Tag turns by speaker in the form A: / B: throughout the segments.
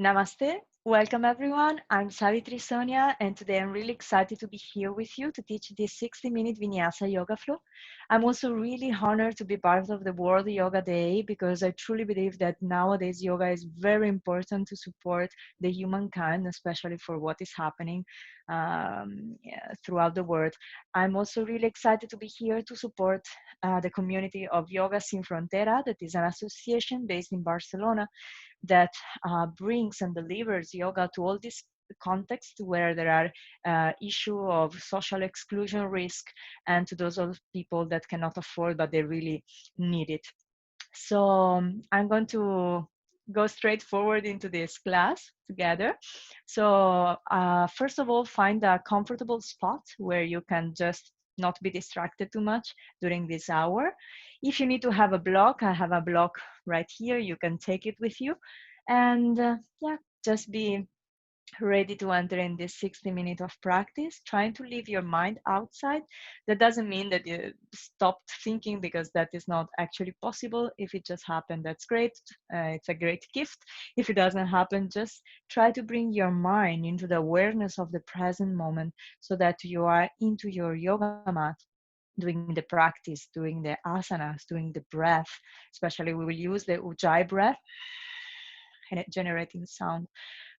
A: Namaste. Welcome everyone. I'm Savitri Sonia, and today I'm really excited to be here with you to teach this 60-minute Vinyasa yoga flow. I'm also really honored to be part of the World Yoga Day because I truly believe that nowadays yoga is very important to support the humankind, especially for what is happening throughout the world. I'm also really excited to be here to support the community of Yoga Sin Fronteras, that is an association based in Barcelona that brings and delivers yoga to all these contexts where there are issue of social exclusion risk and to those of people that cannot afford but they really need it. So I'm going to go straight forward into this class together. So first of all, find a comfortable spot where you can just not be distracted too much during this hour. If you need to have a block, I have a block right here. You can take it with you. And yeah, just be ready to enter in this 60 minutes of practice, trying to leave your mind outside. That doesn't mean that you stopped thinking because that is not actually possible. If it just happened, that's great. It's a great gift. If it doesn't happen, just try to bring your mind into the awareness of the present moment so that you are into your yoga mat doing the practice, doing the asanas, doing the breath. Especially we will use the ujjayi breath and it generating sound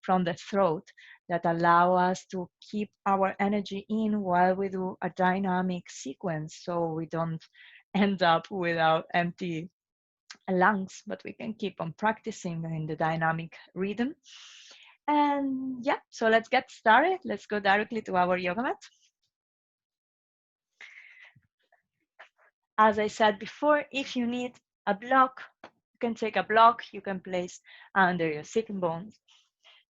A: from the throat that allow us to keep our energy in while we do a dynamic sequence so we don't end up without empty lungs, but we can keep on practicing in the dynamic rhythm. And yeah, so let's get started. Let's go directly to our yoga mat. As I said before, if you need a block, you can take a block, you can place under your sitting bones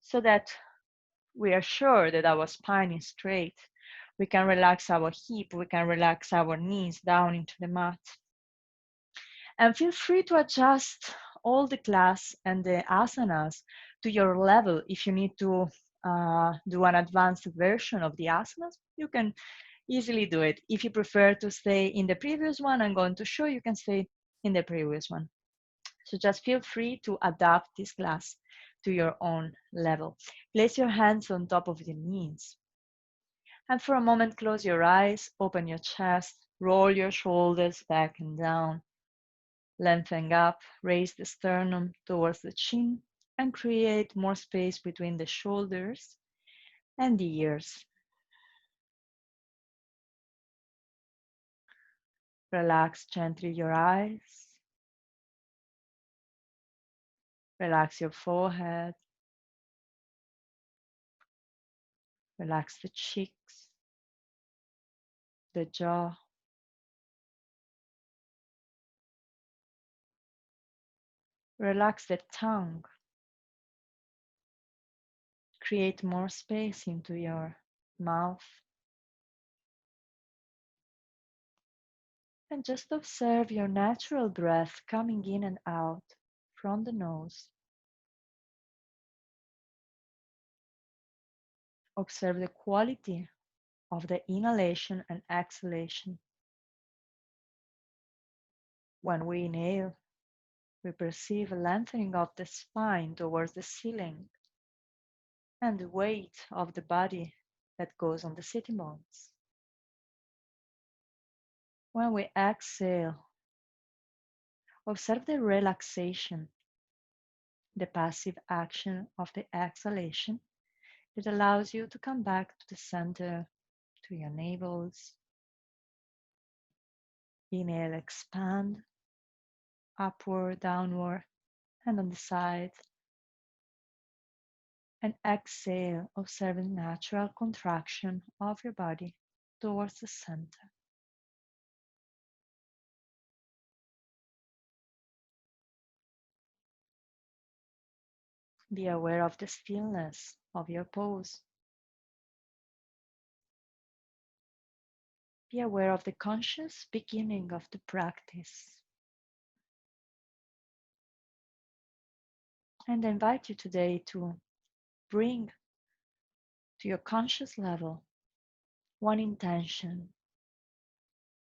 A: so that we are sure that our spine is straight. We can relax our hip, we can relax our knees down into the mat. And feel free to adjust all the class and the asanas to your level. If you need to do an advanced version of the asanas, you can easily do it. If you prefer to stay in the previous one, I'm going to show you can stay in the previous one. So just feel free to adapt this class to your own level. Place your hands on top of your knees. And for a moment, close your eyes, open your chest, roll your shoulders back and down, lengthen up, raise the sternum towards the chin, and create more space between the shoulders and the ears. Relax gently your eyes, relax your forehead, relax the cheeks, the jaw, relax the tongue. Create more space into your mouth and just observe your natural breath coming in and out from the nose. Observe the quality of the inhalation and exhalation. When we inhale, we perceive a lengthening of the spine towards the ceiling and the weight of the body that goes on the sitting bones. When we exhale, observe the relaxation, the passive action of the exhalation. It allows you to come back to the center, to your navels. Inhale, expand, upward, downward, and on the side. And exhale, observing natural contraction of your body towards the center. Be aware of the stillness of your pose. Be aware of the conscious beginning of the practice. And I invite you today to bring to your conscious level one intention.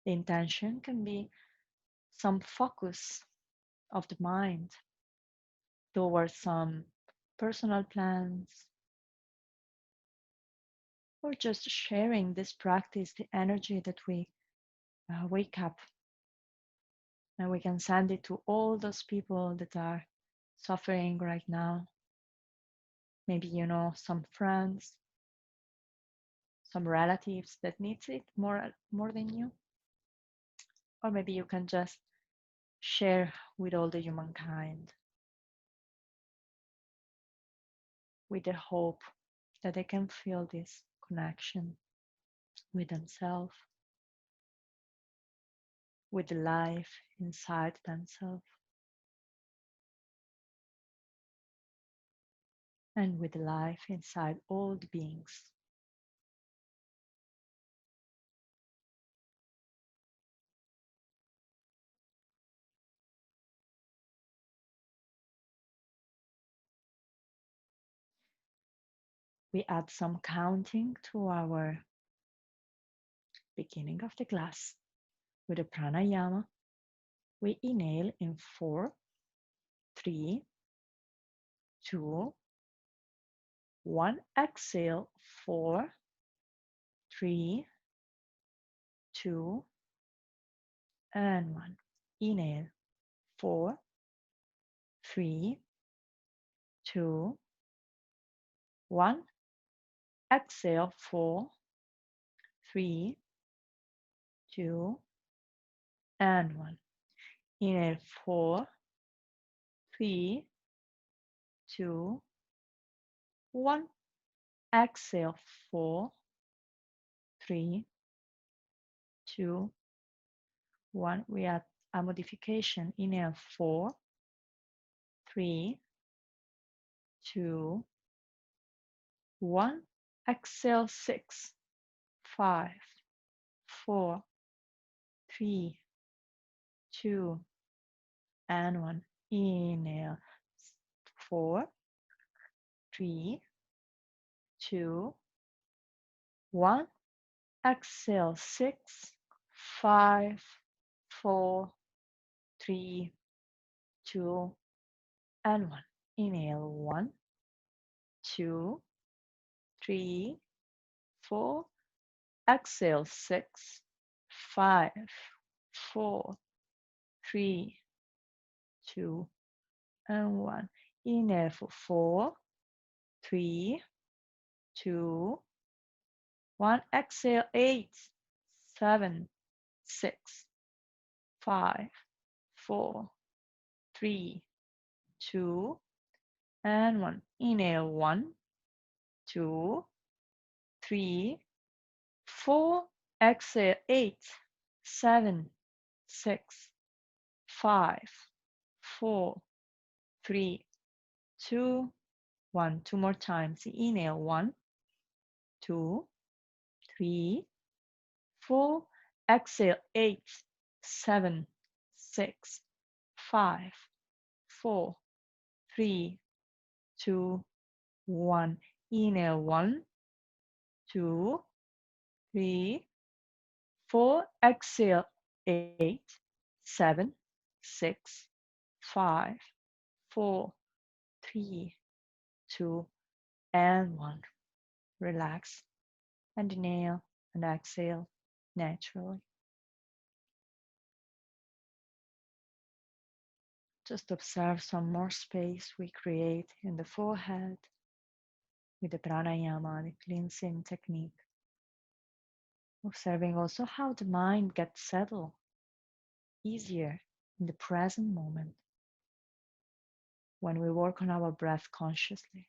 A: The intention can be some focus of the mind towards some personal plans, or just sharing this practice, the energy that we wake up, and we can send it to all those people that are suffering right now. Maybe you know some friends, some relatives that needs it more than you, or maybe you can just share with all the humankind with the hope that they can feel this connection with themselves, with the life inside themselves, and with the life inside all the beings. We add some counting to our beginning of the class with a pranayama. We inhale in 4, 3, 2, 1. Exhale 4, 3, 2, and 1. Inhale 4, 3, 2, 1. Exhale 4, 3, 2, and 1. Inhale 4, 3, 2, 1. Exhale 4, 3, 2, 1. We add a modification. Inhale 4, 3, 2, 1. Exhale 6, 5, 4, 3, 2, and 1. Inhale 4, 3, 2, 1. Exhale 6, 5, 4, 3, 2, and 1. Inhale 1, 2, 3, 4. Exhale 6, 5, 4, 3, 2, and 1. Inhale for 4, 3, 2, 1. Exhale 8, 7, 6, 5, 4, 3, 2, and 1. Inhale 1, 2, 3, 4. Exhale 8, 7, 6, 5, 4, 3, 2, 1. Two more times. Inhale 1, 2, 3, 4. Exhale 8, 7, 6, 5, 4, 3, 2, 1. Inhale 1, 2, 3, 4. Exhale 8, 7, 6, 5, 4, 3, 2, and 1. Relax and inhale and exhale naturally. Just observe some more space we create in the forehead with the pranayama, the cleansing technique. Observing also how the mind gets settled easier in the present moment when we work on our breath consciously.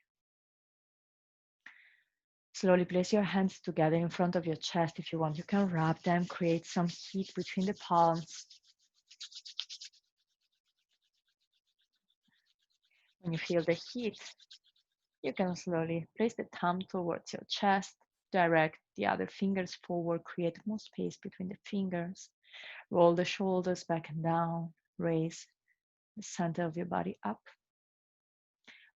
A: Slowly place your hands together in front of your chest. If you want, you can wrap them, create some heat between the palms. When you feel the heat, you can slowly place the thumb towards your chest, direct the other fingers forward, create more space between the fingers, roll the shoulders back and down, raise the center of your body up.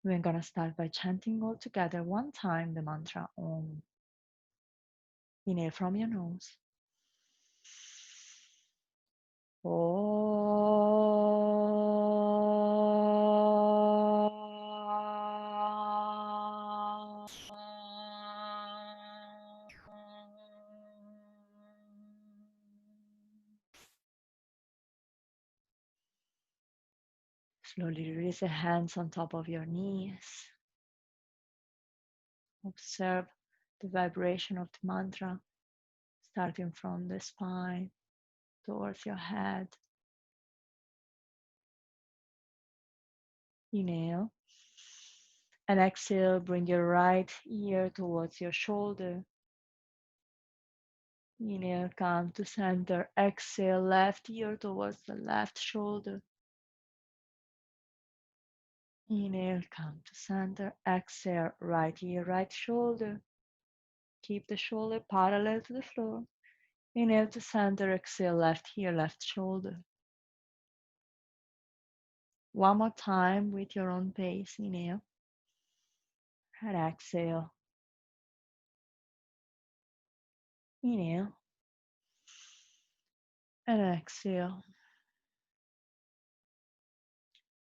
A: We're going to start by chanting all together one time the mantra Om. Inhale from your nose. Om. Slowly release the hands on top of your knees. Observe the vibration of the mantra starting from the spine towards your head. Inhale and exhale. Bring your right ear towards your shoulder. Inhale, come to center. Exhale, left ear towards the left shoulder. Inhale, come to center. Exhale, right ear, right shoulder. Keep the shoulder parallel to the floor. Inhale to center. Exhale, left ear, left shoulder. One more time with your own pace. Inhale and exhale. Inhale and exhale.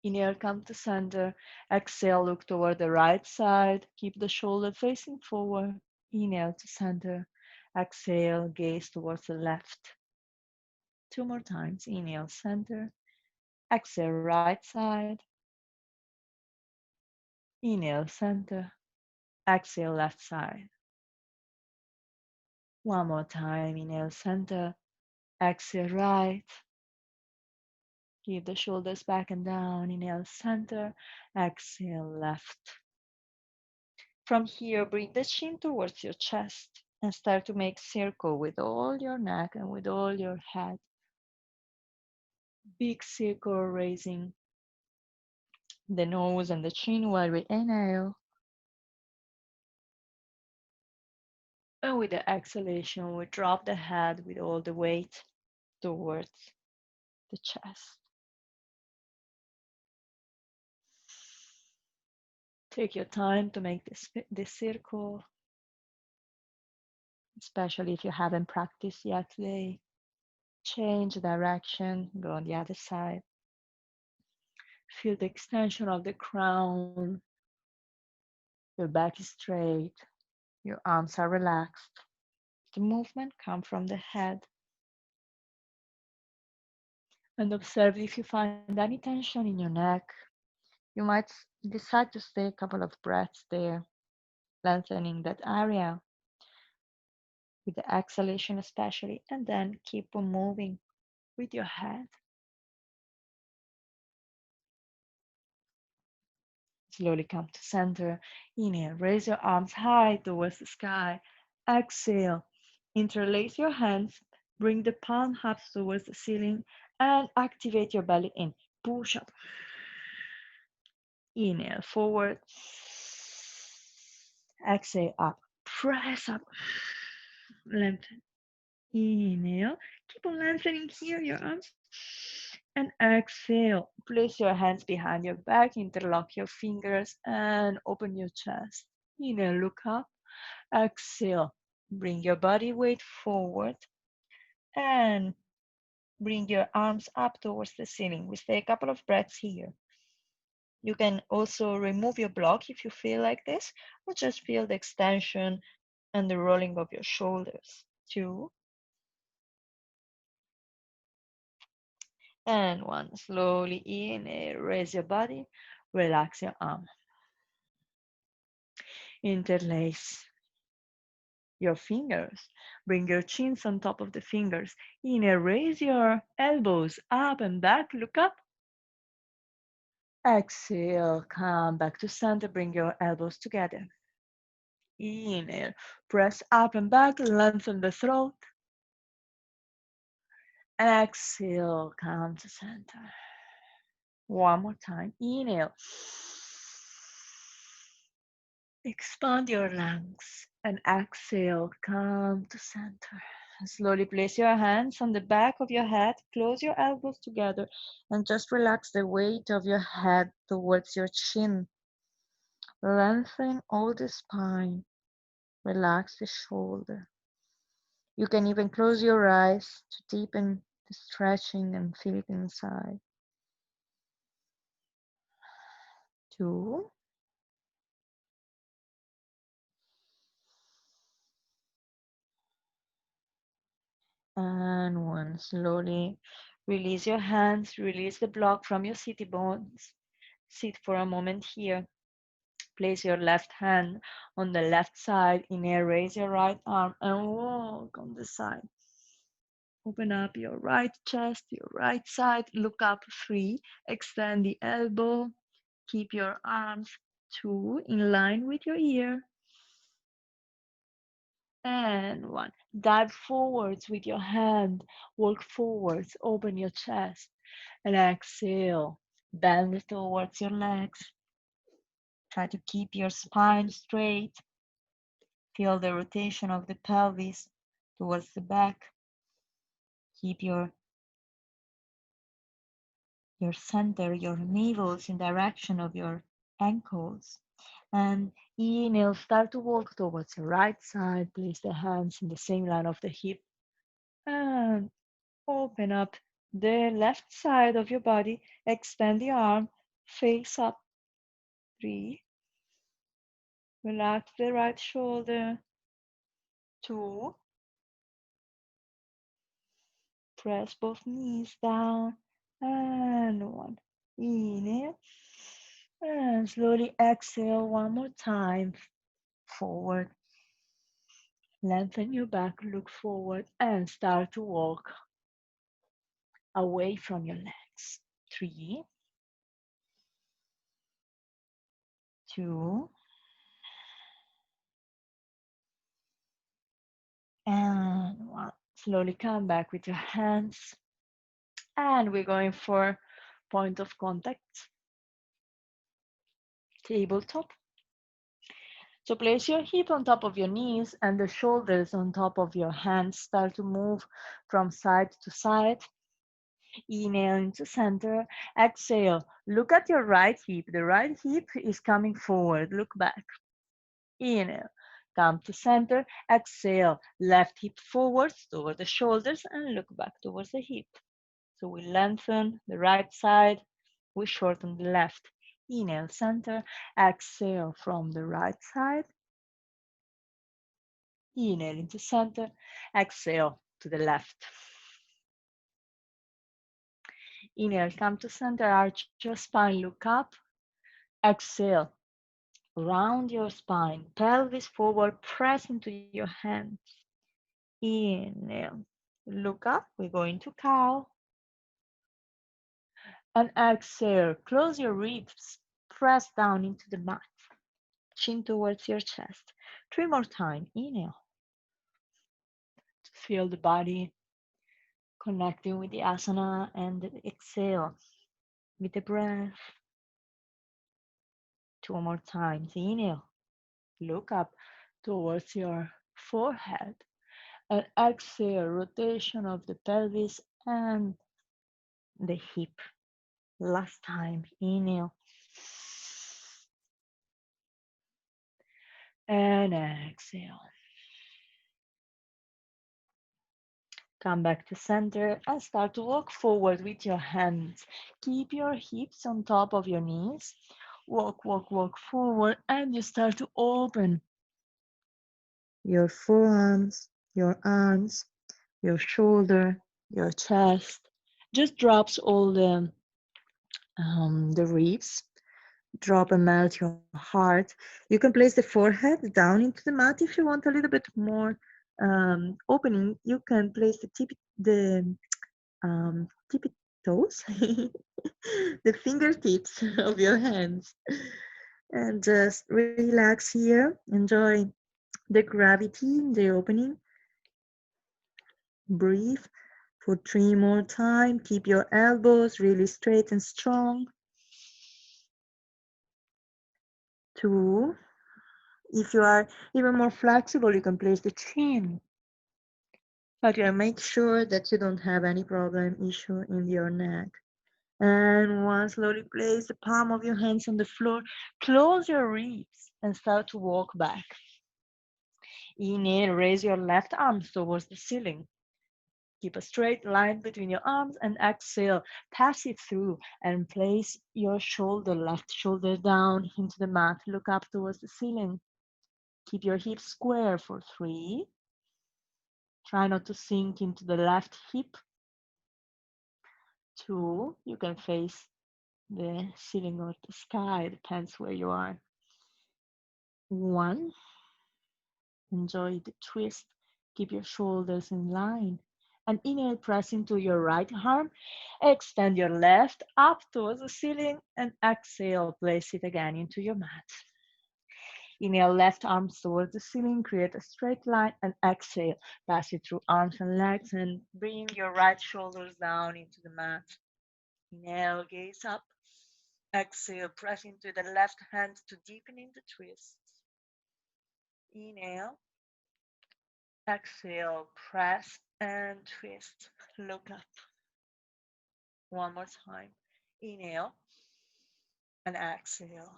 A: Inhale, come to center. Exhale, look toward the right side. Keep the shoulder facing forward. Inhale to center. Exhale, gaze towards the left. Two more times. Inhale, center. Exhale, right side. Inhale, center. Exhale, left side. One more time. Inhale, center. Exhale, right. Keep the shoulders back and down. Inhale, center. Exhale, left. From here, bring the chin towards your chest and start to make circle with all your neck and with all your head. Big circle raising the nose and the chin while we inhale. And with the exhalation, we drop the head with all the weight towards the chest. Take your time to make this circle, especially if you haven't practiced yet today. Change direction, go on the other side. Feel the extension of the crown. Your back is straight. Your arms are relaxed. The movement comes from the head. And observe if you find any tension in your neck. You might decide to stay a couple of breaths there, lengthening that area with the exhalation especially, and then keep on moving with your head. Slowly come to center. Inhale, raise your arms high towards the sky. Exhale, interlace your hands, bring the palm halves towards the ceiling, and activate your belly in. Push up. Inhale, forward. Exhale, up. Press up. Lengthen. Inhale. Keep on lengthening here, your arms. And exhale. Place your hands behind your back, interlock your fingers, and open your chest. Inhale, look up. Exhale. Bring your body weight forward and bring your arms up towards the ceiling. We stay a couple of breaths here. You can also remove your block if you feel like this, or just feel the extension and the rolling of your shoulders. 2 and 1. Slowly inhale, raise your body, relax your arm. Interlace your fingers. Bring your chins on top of the fingers. Inhale, raise your elbows up and back, look up. Exhale, come back to center, bring your elbows together. Inhale, press up and back, lengthen the throat. Exhale, come to center. One more time. Inhale. Expand your lungs and exhale, come to center. Slowly place your hands on the back of your head, close your elbows together, and just relax the weight of your head towards your chin. Lengthen all the spine. Relax the shoulder. You can even close your eyes to deepen the stretching and feel it inside. 2 and 1. Slowly release your hands, release the block from your sitting bones. Sit for a moment here. Place your left hand on the left side. Inhale, raise your right arm and walk on the side. Open up your right chest, your right side. Look up, 3. Extend the elbow. Keep your arms, 2, in line with your ear. And 1. Dive forwards with your hand. Walk forwards. Open your chest. And exhale. Bend towards your legs. Try to keep your spine straight. Feel the rotation of the pelvis towards the back. Keep your center, your navels in direction of your ankles. And inhale, start to walk towards the right side. Place the hands in the same line of the hip. And open up the left side of your body. Extend the arm, face up. 3. Relax the right shoulder. 2. Press both knees down. And 1. Inhale. And slowly exhale one more time. Forward. Lengthen your back, look forward, and start to walk away from your legs. 3, 2, and 1. Slowly come back with your hands. And we're going for point of contact, tabletop. So place your hip on top of your knees and the shoulders on top of your hands. Start to move from side to side. Inhale into center. Exhale. Look at your right hip. The right hip is coming forward. Look back. Inhale. Come to center. Exhale. Left hip forwards toward the shoulders and look back towards the hip. So we lengthen the right side. We shorten the left. Inhale, center. Exhale from the right side. Inhale into center. Exhale to the left. Inhale, come to center. Arch your spine. Look up. Exhale. Round your spine. Pelvis forward. Press into your hands. Inhale. Look up. We're going to cow. And exhale. Close your ribs. Press down into the mat. Chin towards your chest. 3 more times. Inhale. Feel the body connecting with the asana, and exhale with the breath. 2 more times. Inhale. Look up towards your forehead. And exhale. Rotation of the pelvis and the hip. Last time. Inhale. And exhale. Come back to center and start to walk forward with your hands. Keep your hips on top of your knees. Walk, walk, walk forward, and you start to open your forearms, your arms, your shoulder, your chest. Just drops all the ribs. Drop and melt your heart. You can place the forehead down into the mat. If you want a little bit more opening, you can place tippy toes, the fingertips of your hands, and just relax here. Enjoy the gravity, the opening. Breathe for 3 more times. Keep your elbows really straight and strong. 2. If you are even more flexible, you can place the chin. But make sure that you don't have any problem issue in your neck. And 1, slowly place the palm of your hands on the floor. Close your ribs and start to walk back. Inhale, raise your left arms towards the ceiling. Keep a straight line between your arms, and exhale, pass it through and place your left shoulder down into the mat. Look up towards the ceiling. Keep your hips square for 3. Try not to sink into the left hip. 2, you can face the ceiling or the sky, depends where you are. One, enjoy the twist. Keep your shoulders in line. And inhale, press into your right arm. Extend your left up towards the ceiling and exhale, place it again into your mat. Inhale, left arm towards the ceiling, create a straight line and exhale. Pass it through arms and legs and bring your right shoulders down into the mat. Inhale, gaze up. Exhale, press into the left hand to deepen in the twist. Inhale, exhale, press and twist. Look up. One more time. Inhale and exhale.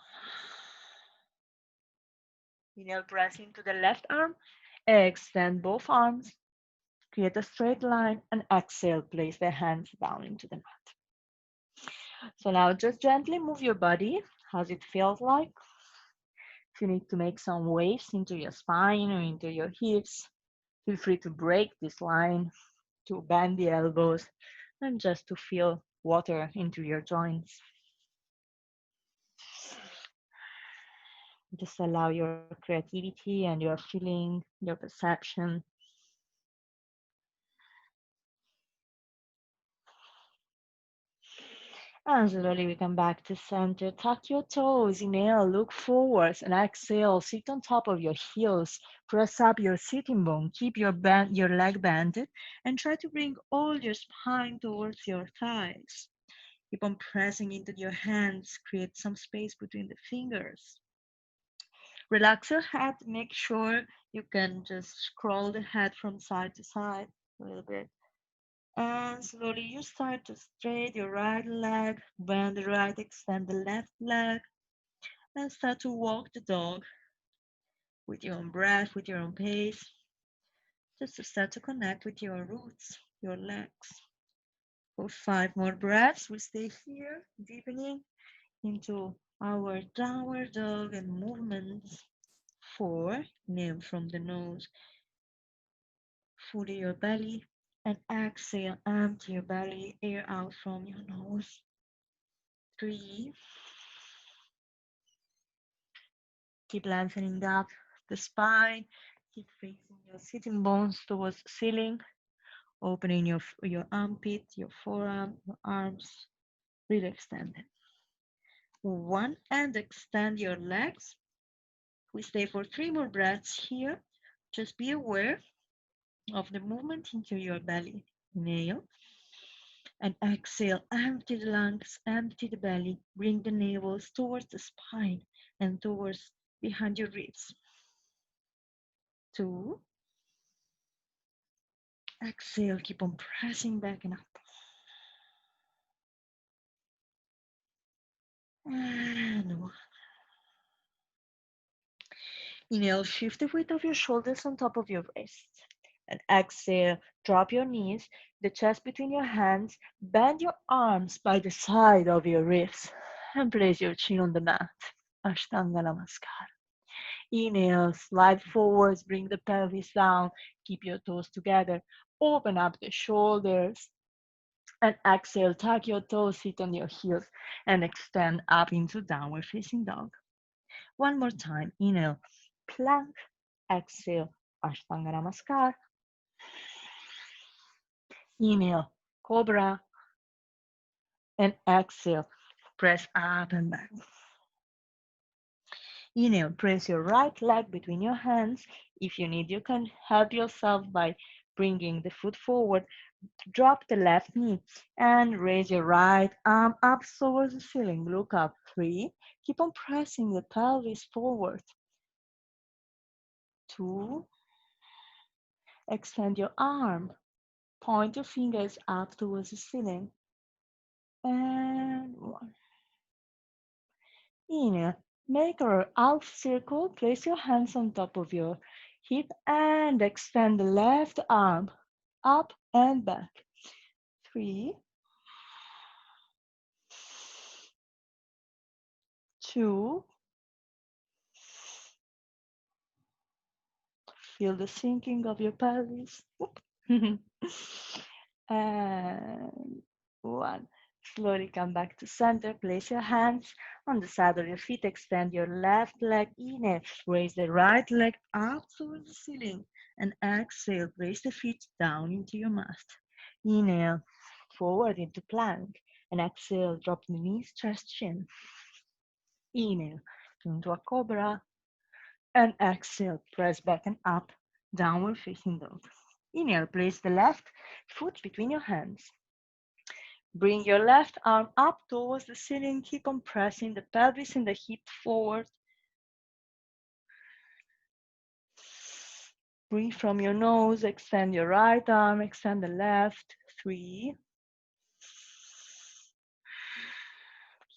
A: Inhale, press into the left arm. Extend both arms. Create a straight line and exhale, place the hands down into the mat. So now just gently move your body as it feels like. If you need to make some waves into your spine or into your hips, feel free to break this line, to bend the elbows, and just to feel water into your joints. Just allow your creativity and your feeling, your perception. And slowly we come back to center. Tuck your toes. Inhale, look forwards, and exhale. Sit on top of your heels. Press up your sitting bone. Keep your leg bended, and try to bring all your spine towards your thighs. Keep on pressing into your hands. Create some space between the fingers. Relax your head. Make sure you can just scroll the head from side to side a little bit. And slowly you start to straight your right leg, bend the right, extend the left leg, and start to walk the dog with your own breath, with your own pace, just to start to connect with your roots, your legs. For 5 more breaths, we stay here, deepening into our downward dog and movements. 4, inhale from the nose, fully your belly, and exhale, empty your belly, air out from your nose. 3, keep lengthening up the spine, keep facing your sitting bones towards the ceiling, opening your armpit, your forearm, your arms, really extend them. 1, and extend your legs. We stay for 3 more breaths here. Just be aware of the movement into your belly. Inhale and exhale. Empty the lungs, empty the belly. Bring the navels towards the spine and towards behind your ribs. 2, exhale, keep on pressing back and up. And 1. Inhale, shift the weight of your shoulders on top of your wrists. And exhale, drop your knees, the chest between your hands, bend your arms by the side of your ribs, and place your chin on the mat. Ashtanga Namaskar. Inhale, slide forwards, bring the pelvis down, keep your toes together, open up the shoulders, and exhale, tuck your toes, sit on your heels, and extend up into downward facing dog. One more time. Inhale, plank, exhale, Ashtanga Namaskar. Inhale, cobra, and exhale, press up and back. Inhale, press your right leg between your hands. If you need, you can help yourself by bringing the foot forward. Drop the left knee and raise your right arm up towards the ceiling. Look up. 3. Keep on pressing the pelvis forward. 2. Extend your arm. Point your fingers up towards the ceiling. And 1. Inhale. Make a half circle. Place your hands on top of your hip and extend the left arm up and back. 3, 2. Feel the sinking of your pelvis. And 1. Slowly come back to center. Place your hands on the side of your feet. Extend your left leg. Inhale. Raise the right leg up towards the ceiling. And exhale. Place the feet down into your mat. Inhale. Forward into plank. And exhale. Drop the knees, chest, chin. Inhale. Into a cobra. And exhale. Press back and up. Downward facing dog. Inhale. Place the left foot between your hands. Bring your left arm up towards the ceiling. Keep on pressing the pelvis and the hip forward. Breathe from your nose. Extend your right arm. Extend the left. 3.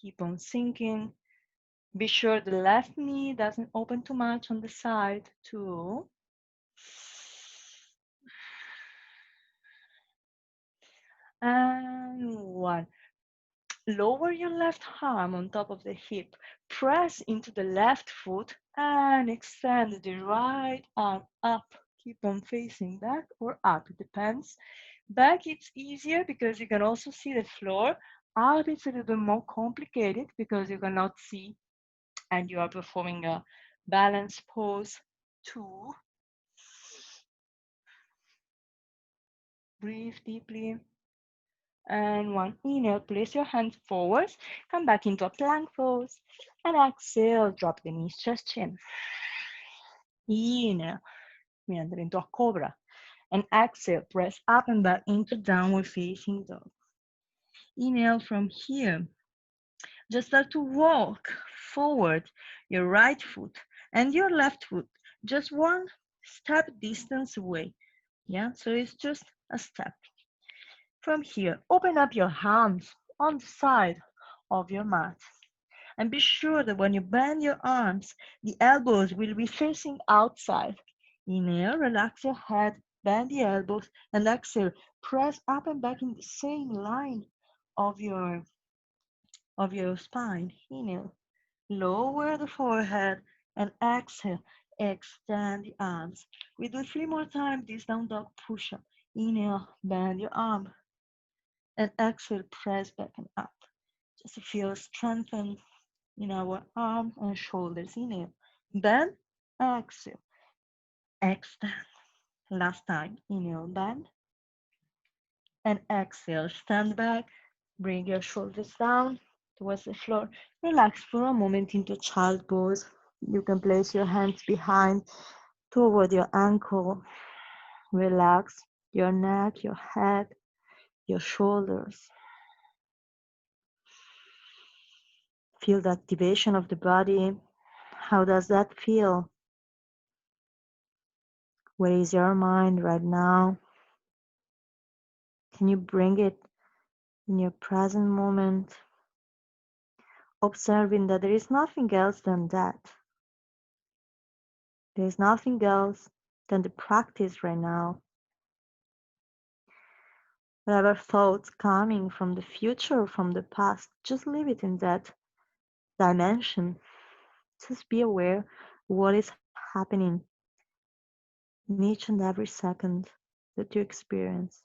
A: Keep on sinking. Be sure the left knee doesn't open too much on the side. 2. And 1. Lower your left arm on top of the hip. Press into the left foot and extend the right arm up. Keep on facing back or up, it depends. Back it's easier because you can also see the floor. Up it's a little bit more complicated because you cannot see and you are performing a balance pose. 2. Breathe deeply. And 1. Inhale, place your hands forwards, come back into a plank pose, and exhale, drop the knees, chest, chin. Inhale, we enter into a cobra, and exhale, press up and back into downward facing dog. Inhale from here, just start to walk forward your right foot and your left foot, just one step distance away. Yeah, so it's just a step. From here, open up your hands on the side of your mat. And be sure that when you bend your arms, the elbows will be facing outside. Inhale, relax your head, bend the elbows, and exhale, press up and back in the same line of your spine. Inhale, lower the forehead, and exhale, extend the arms. We do 3 more times this down dog push-up. Inhale, bend your arm, and exhale, press back and up. Just to feel strengthened in our arms and shoulders. Inhale, bend, exhale, extend. Last time, inhale, bend, and exhale, stand back, bring your shoulders down towards the floor. Relax for a moment into child pose. You can place your hands behind toward your ankle. Relax your neck, your head, your shoulders. Feel the activation of the body. How does that feel? Where is your mind right now? Can you bring it in your present moment? Observing that there is nothing else than that. There is nothing else than the practice right now. Whatever thoughts coming from the future or from the past, just leave it in that dimension. Just be aware of what is happening in each and every second that you experience.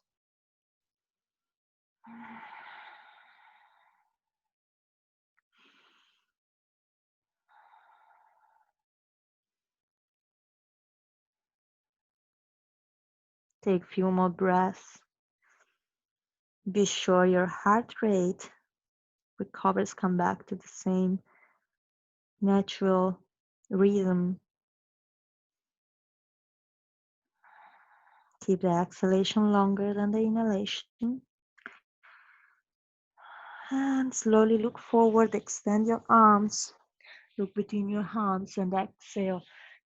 A: Take a few more breaths. Be sure your heart rate recovers, come back to the same natural rhythm. Keep the exhalation longer than the inhalation. And slowly look forward, extend your arms. Look between your hands and exhale.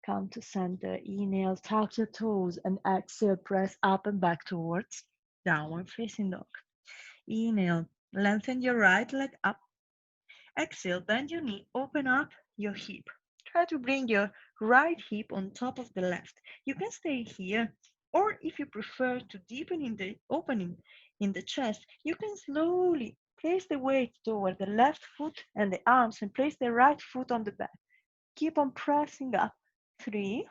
A: Come to center. Inhale, touch your toes, and exhale, press up and back towards downward facing dog. Inhale, lengthen your right leg up. Exhale, bend your knee, open up your hip. Try to bring your right hip on top of the left. You can stay here, or if you prefer to deepen in the opening in the chest, you can slowly place the weight toward the left foot and the arms and place the right foot on the back. Keep on pressing up. 3.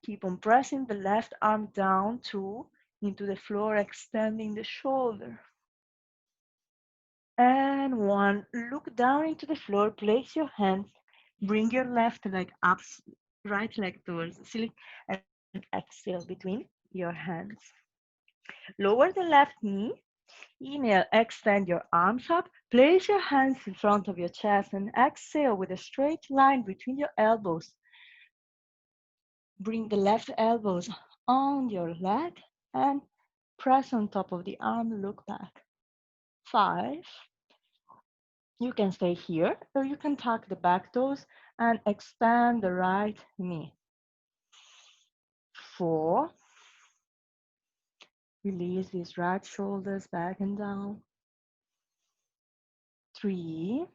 A: Keep on pressing the left arm down. 2. Into the floor, extending the shoulder. And 1, look down into the floor, place your hands, bring your left leg up, right leg towards the ceiling, and exhale between your hands. Lower the left knee, inhale, extend your arms up, place your hands in front of your chest, and exhale with a straight line between your elbows. Bring the left elbows on your leg and press on top of the arm, look back. 5, you can stay here, or you can tuck the back toes and extend the right knee. 4, release these right shoulders back and down. 3,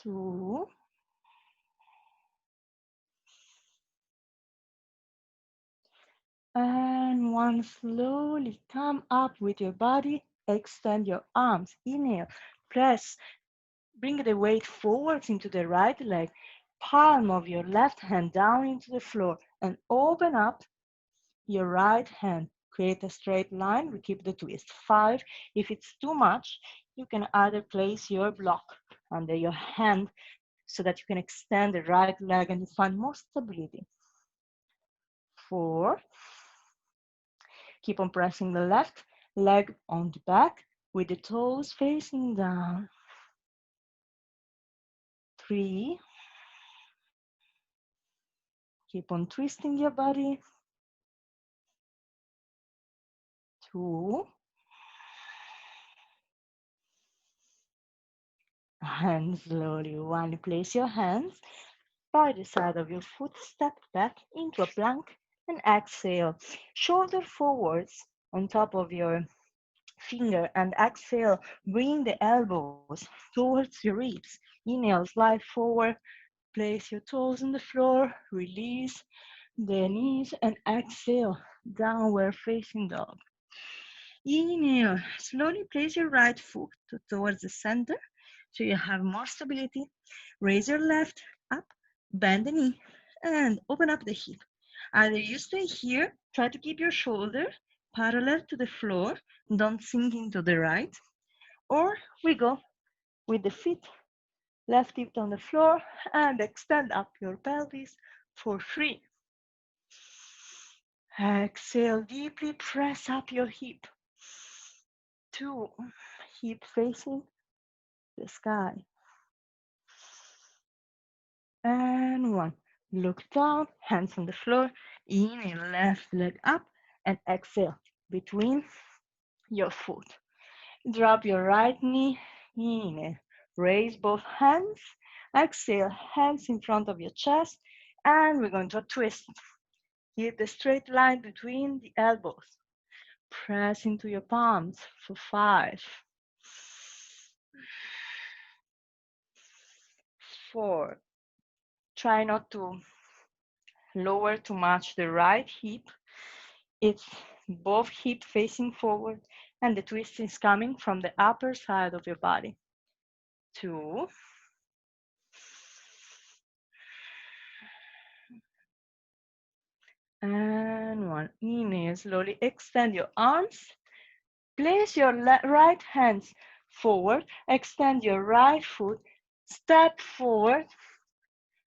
A: 2, and 1. Slowly come up with your body, extend your arms. Inhale, press, bring the weight forwards into the right leg, palm of your left hand down into the floor, and open up your right hand. Create a straight line. We keep the twist. 5. If it's too much, you can either place your block under your hand so that you can extend the right leg and you find more stability. 4. Keep on pressing the left leg on the back with the toes facing down. 3. Keep on twisting your body. 2. And slowly 1. Place your hands by the side of your foot, step back into a plank and exhale. Shoulder forwards on top of your finger and exhale. Bring the elbows towards your ribs. Inhale, slide forward. Place your toes on the floor. Release the knees and exhale. Downward facing dog. Inhale, slowly place your right foot towards the center so you have more stability. Raise your left up, bend the knee, and open up the hip. Either you stay here, try to keep your shoulder parallel to the floor, don't sink into the right, or we go with the feet, left hip on the floor, and extend up your pelvis for 3. Exhale, deeply press up your hip. 2, hip facing the sky. And 1, look down, hands on the floor. Inhale, left leg up, and exhale between your foot. Drop your right knee. Inhale, raise both hands. Exhale, hands in front of your chest, and we're going to twist. Keep the straight line between the elbows. Press into your palms for 5, 4. Try not to lower too much the right hip. It's both hip facing forward and the twist is coming from the upper side of your body. 2, and 1. Inhale, slowly extend your arms. Place your right hands forward. Extend your right foot. Step forward.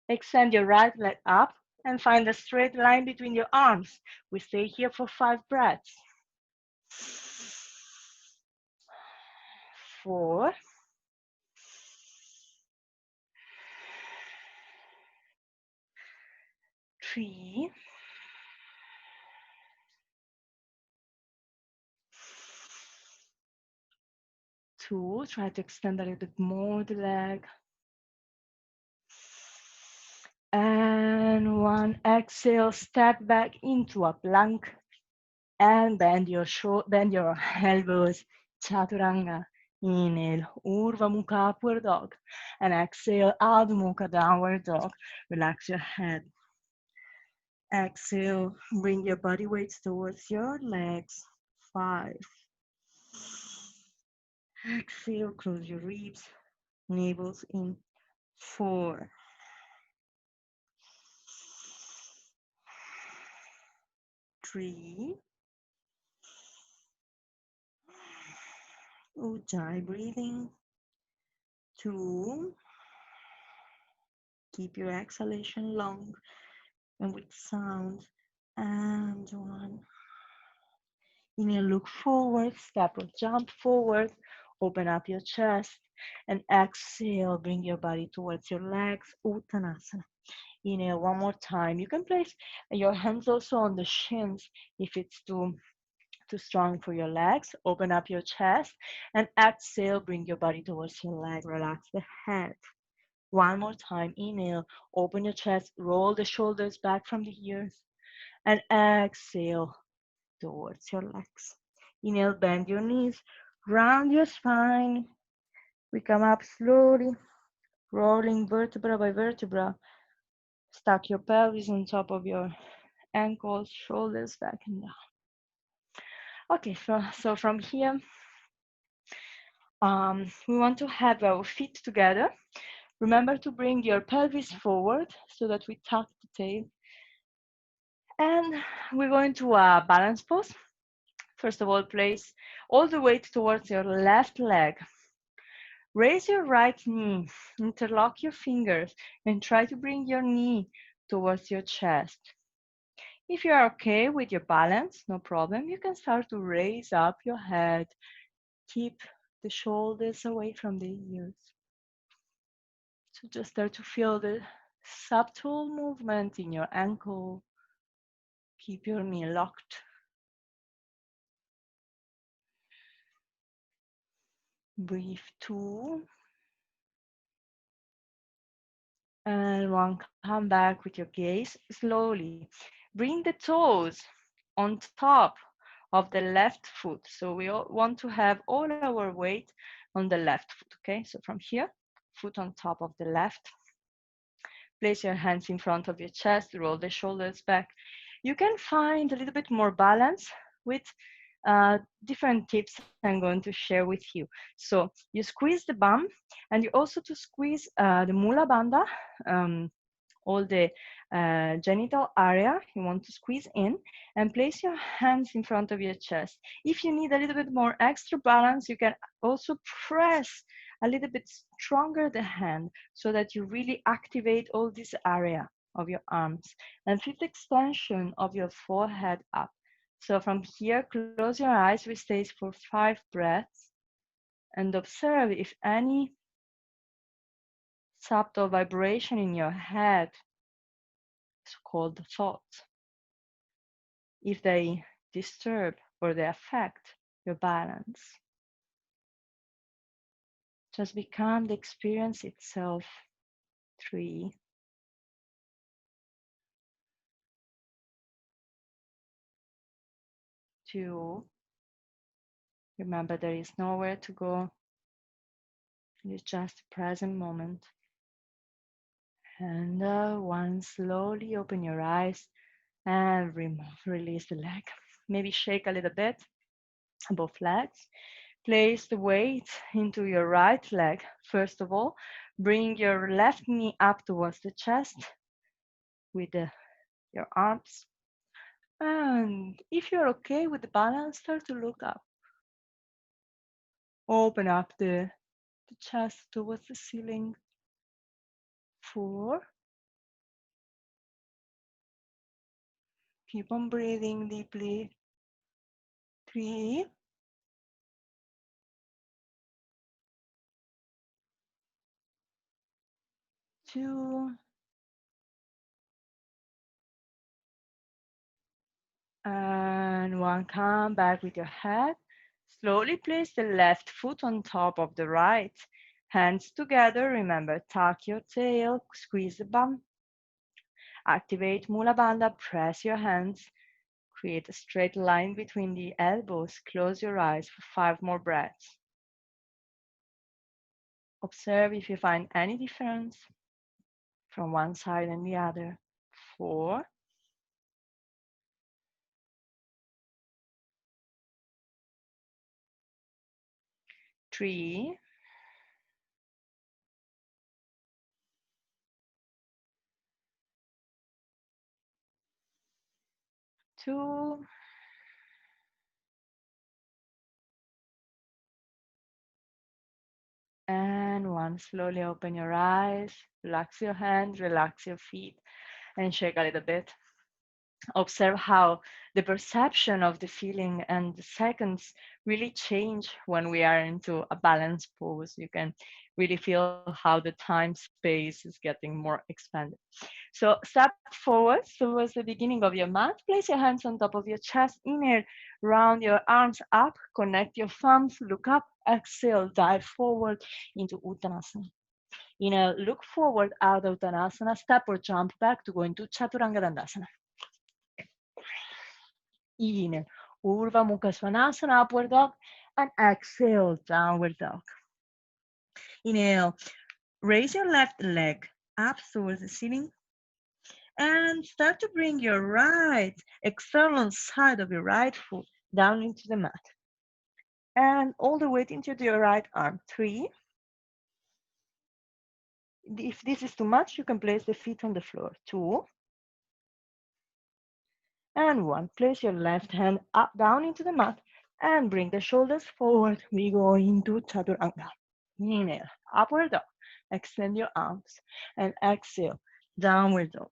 A: Extend your right leg up and find a straight line between your arms. We stay here for 5 breaths. 4, 3, 2. Try to extend a little bit more the leg. And 1. Exhale, step back into a plank and bend your elbows. Chaturanga. Inhale, Urdhva Mukha Upward Dog. And exhale, Adho Mukha Downward Dog. Relax your head. Exhale, bring your body weights towards your legs. 5. Exhale, close your ribs, navels in. 4. 3. Ujjayi breathing. 2. Keep your exhalation long and with sound. And 1. Inhale, look forward, step or jump forward, open up your chest, and exhale, bring your body towards your legs, Uttanasana. Inhale one more time. You can place your hands also on the shins if it's too strong for your legs. Open up your chest and exhale, bring your body towards your leg, relax the head. One more time, inhale, open your chest, roll the shoulders back from the ears, and exhale towards your legs. Inhale, bend your knees, round your spine. We come up slowly, rolling vertebra by vertebra. Stack your pelvis on top of your ankles, shoulders back and down. Okay, so from here, we want to have our feet together. Remember to bring your pelvis forward so that we tuck the tail. And we're going to a balance pose. First of all, place all the weight towards your left leg. Raise your right knee, interlock your fingers, and try to bring your knee towards your chest. If you are okay with your balance, no problem, you can start to raise up your head. Keep the shoulders away from the ears. So just start to feel the subtle movement in your ankle. Keep your knee locked. Breathe 2. And 1, come back with your gaze slowly. Bring the toes on top of the left foot. So we all want to have all our weight on the left foot, okay? So from here, foot on top of the left. Place your hands in front of your chest, roll the shoulders back. You can find a little bit more balance with different tips I'm going to share with you. So you squeeze the bum and you also to squeeze the mula bandha, all the genital area you want to squeeze in, and place your hands in front of your chest. If you need a little bit more extra balance, you can also press a little bit stronger the hand so that you really activate all this area of your arms, and feel the extension of your forehead up. So from here, close your eyes, we stay for 5 breaths, and observe if any subtle vibration in your head is called thoughts, if they disturb or they affect your balance. Just become the experience itself. 3, 2, remember there is nowhere to go. It's just the present moment. And 1, slowly open your eyes and release the leg. Maybe shake a little bit, both legs. Place the weight into your right leg. First of all, bring your left knee up towards the chest with your arms. And if you're okay with the balance, start to look up. Open up the chest towards the ceiling. 4. Keep on breathing deeply. 3. 2. And 1, come back with your head. Slowly place the left foot on top of the right. Hands together, remember, tuck your tail, squeeze the bum. Activate Mula Bandha, press your hands. Create a straight line between the elbows. Close your eyes for 5 more breaths. Observe if you find any difference from one side and the other. 4. 3. 2, and 1. Slowly open your eyes, relax your hands, relax your feet, and shake a little bit. Observe how the perception of the feeling and the seconds really change when we are into a balanced pose. You can really feel how the time space is getting more expanded. So step forward towards the beginning of your mat. Place your hands on top of your chest. Inhale, round your arms up, connect your thumbs, look up, exhale, dive forward into Uttanasana. Inhale, look forward out of Uttanasana, step or jump back to go into Chaturanga Dandasana. Inhale, Urdhva Mukha Svanasana, upward dog, and exhale, downward dog. Inhale, raise your left leg up towards the ceiling and start to bring your right external side of your right foot down into the mat. And all the weight into your right arm. 3. If this is too much, you can place the feet on the floor. 2. And 1. Place your left hand up down into the mat and bring the shoulders forward. We go into Chaturanga. Inhale, upward dog. Extend your arms and exhale, downward dog.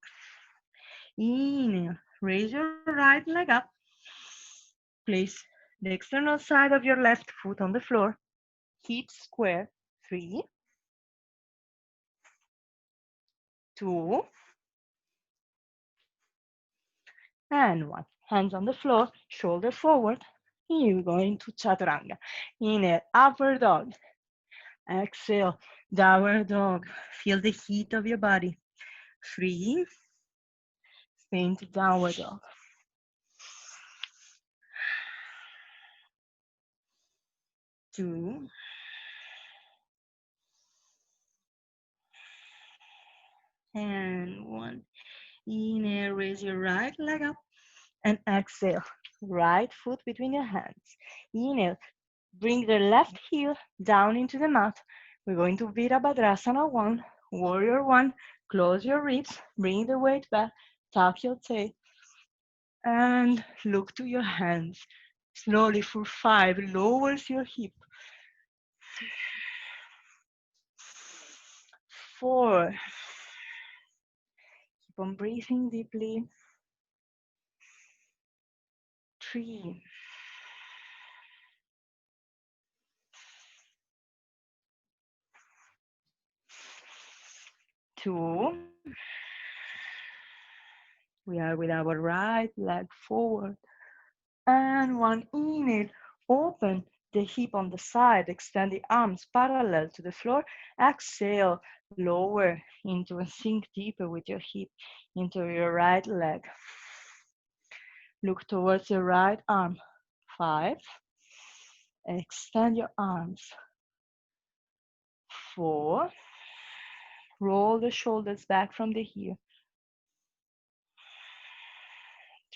A: Inhale, raise your right leg up. Place the external side of your left foot on the floor. Hips square. 3, 2, and 1. Hands on the floor, shoulder forward. Here we go into Chaturanga. Inhale, upward dog. Exhale, downward dog. Feel the heat of your body. 3, stay into downward dog. 2, and 1. Inhale, raise your right leg up and exhale. Right foot between your hands. Inhale, bring the left heel down into the mat. We're going to Virabhadrasana 1, Warrior 1. Close your ribs, bring the weight back, tuck your tail, and look to your hands. Slowly for 5, lowers your hip. 4, keep on breathing deeply. 3, 2, we are with our right leg forward. And 1, inhale, open the hip on the side, extend the arms parallel to the floor. Exhale, lower into and sink deeper with your hip into your right leg. Look towards your right arm. 5, extend your arms. 4, roll the shoulders back from the heel.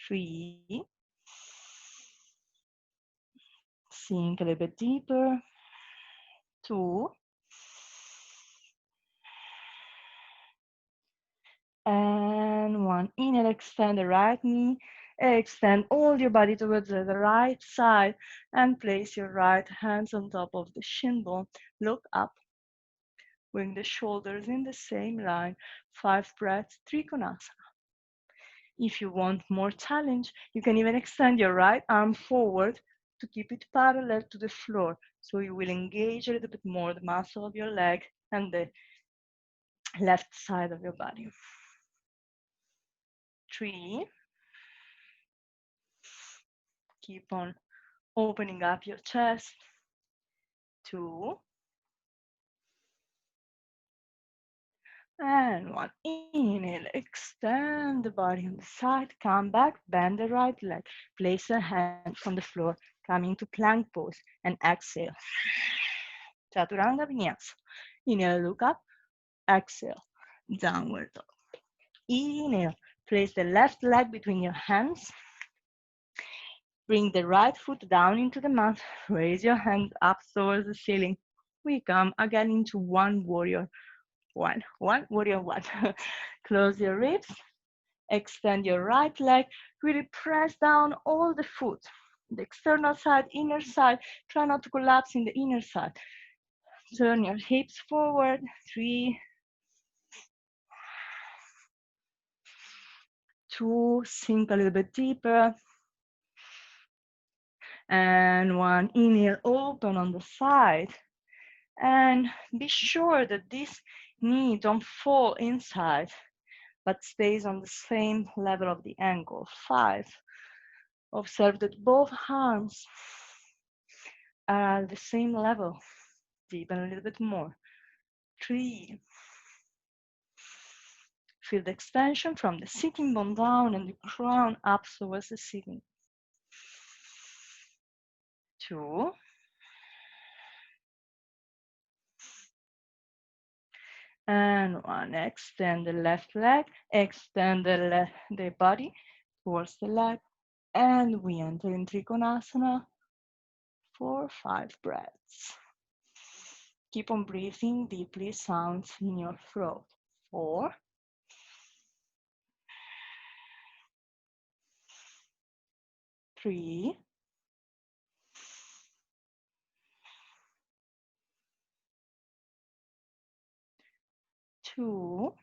A: 3, sink a little bit deeper. 2, and 1. Inhale, extend the right knee. Extend all your body towards the right side and place your right hands on top of the shin bone. Look up. Bring the shoulders in the same line. 5 breaths, Trikonasana. If you want more challenge, you can even extend your right arm forward to keep it parallel to the floor. So you will engage a little bit more the muscle of your leg and the left side of your body. 3, keep on opening up your chest. 2, and 1. Inhale, extend the body on the side, come back, bend the right leg, place your hands on the floor, come into plank pose, and exhale. Chaturanga Vinyasa. Inhale, look up, exhale, downward dog. Inhale, place the left leg between your hands. Bring the right foot down into the mat. Raise your hands up towards the ceiling. We come again into 1 warrior 1. 1 warrior 1. Close your ribs. Extend your right leg, really press down all the foot. The external side, inner side, try not to collapse in the inner side. Turn your hips forward, 3, 2, sink a little bit deeper. And 1, inhale, open on the side. And be sure that this knee don't fall inside, but stays on the same level of the ankle. 5, observe that both arms are at the same level. Deepen a little bit more. 3, feel the extension from the sitting bone down and the crown up towards the ceiling. 2, and 1. Extend the left leg, extend the body towards the leg, and we enter in Trikonasana for 5 breaths. Keep on breathing deeply, sounds in your throat. 4, 3, 2,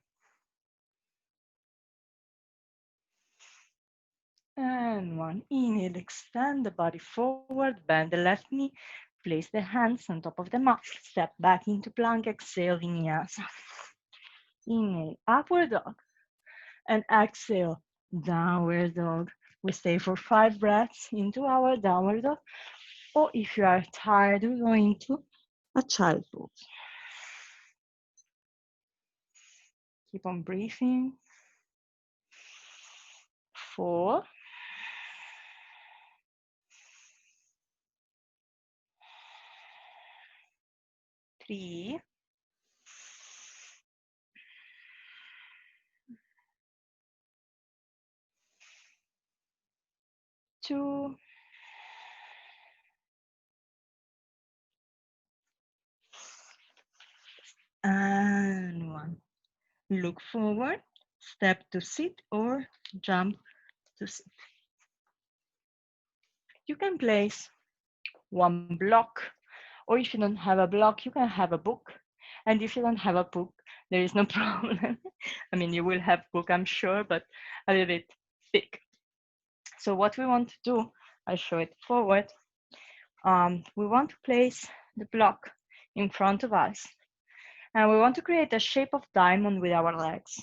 A: and 1. Inhale, extend the body forward, bend the left knee, place the hands on top of the mat, step back into plank, exhale, vinyasa. Inhale, upward dog, and exhale, downward dog. We stay for 5 breaths into our downward dog, or if you are tired, we go into a child pose. Keep on breathing. 4, 3, 2, and 1. Look forward, step to sit or jump to sit. You can place one block, or if you don't have a block, you can have a book. And if you don't have a book, there is no problem. I mean, you will have book, I'm sure, but a little bit thick. So what we want to do, I show it forward. We want to place the block in front of us, and we want to create a shape of diamond with our legs.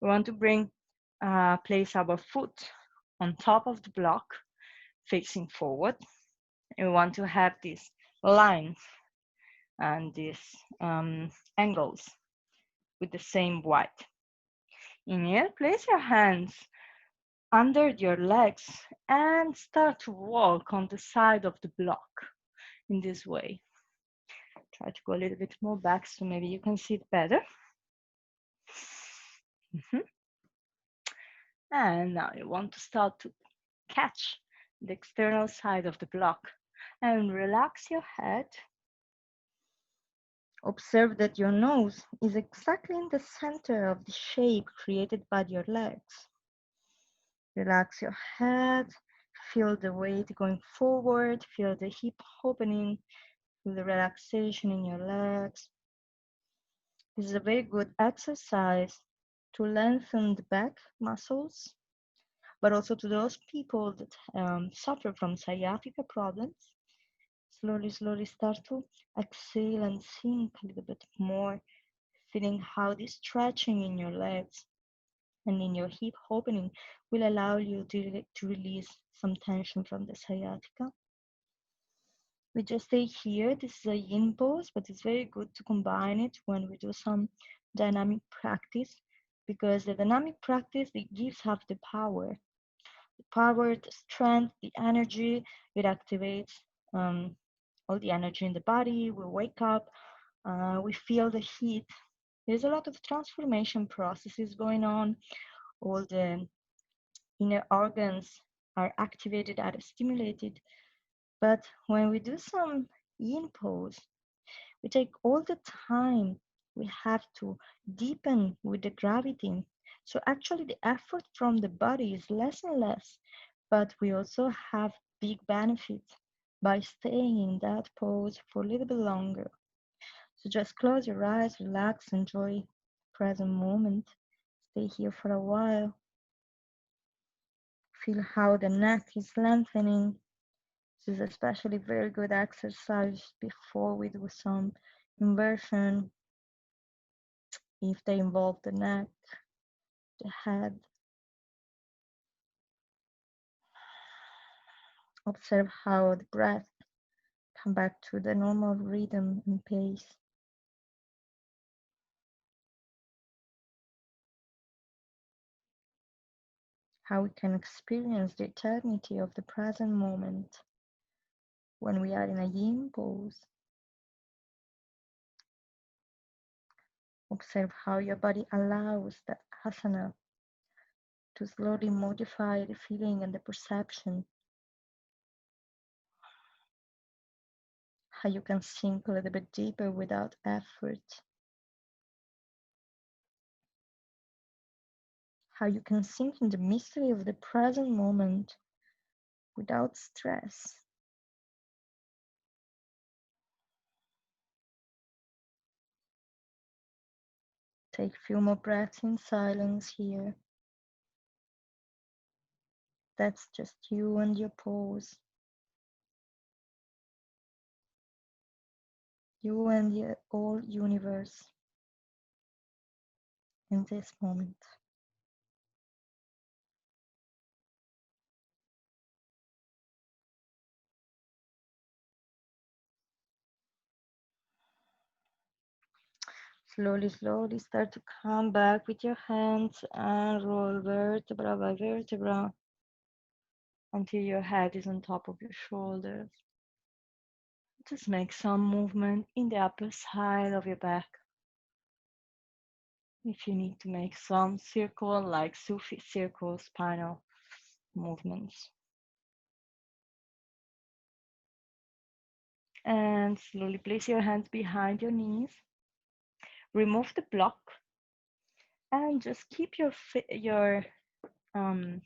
A: We want to place our foot on top of the block, facing forward. And we want to have these lines and these angles with the same width. Inhale, place your hands under your legs and start to walk on the side of the block in this way. Try to go a little bit more back so maybe you can see it better. And now you want to start to catch the external side of the block and relax your head. Observe that your nose is exactly in the center of the shape created by your legs. Relax your head, feel the weight going forward, feel the hip opening, feel the relaxation in your legs. This is a very good exercise to lengthen the back muscles, but also to those people that suffer from sciatica problems. Slowly start to exhale and sink a little bit more, feeling how this stretching in your legs and in your hip opening will allow you to release some tension from the sciatica. We just stay here. This is a yin pose, but it's very good to combine it when we do some dynamic practice, because the dynamic practice, it gives us the power, the strength, the energy. It activates all the energy in the body. We wake up, we feel the heat. There's a lot of transformation processes going on. All the inner organs are activated, are stimulated. But when we do some yin pose, we take all the time we have to deepen with the gravity
B: So actually the effort from the body is less and less, but we also have big benefits by staying in that pose for a little bit longer. So just close your eyes, relax, enjoy present moment. Stay here for a while. Feel how the neck is lengthening. This is especially very good exercise before we do some inversion if they involve the neck, the head. Observe how the breath come back to the normal rhythm and pace. How we can experience the eternity of the present moment when we are in a yin pose. Observe how your body allows the asana to slowly modify the feeling and the perception. How you can sink a little bit deeper without effort. How you can sink in the mystery of the present moment without stress. Take a few more breaths in silence here. That's just you and your pose. You and the whole universe in this moment. Slowly, slowly start to come back with your hands and roll vertebra by vertebra until your head is on top of your shoulders. Just make some movement in the upper side of your back. If you need to make some circle, like Sufi circle spinal movements. And slowly place your hands behind your knees. Remove the block and just keep um,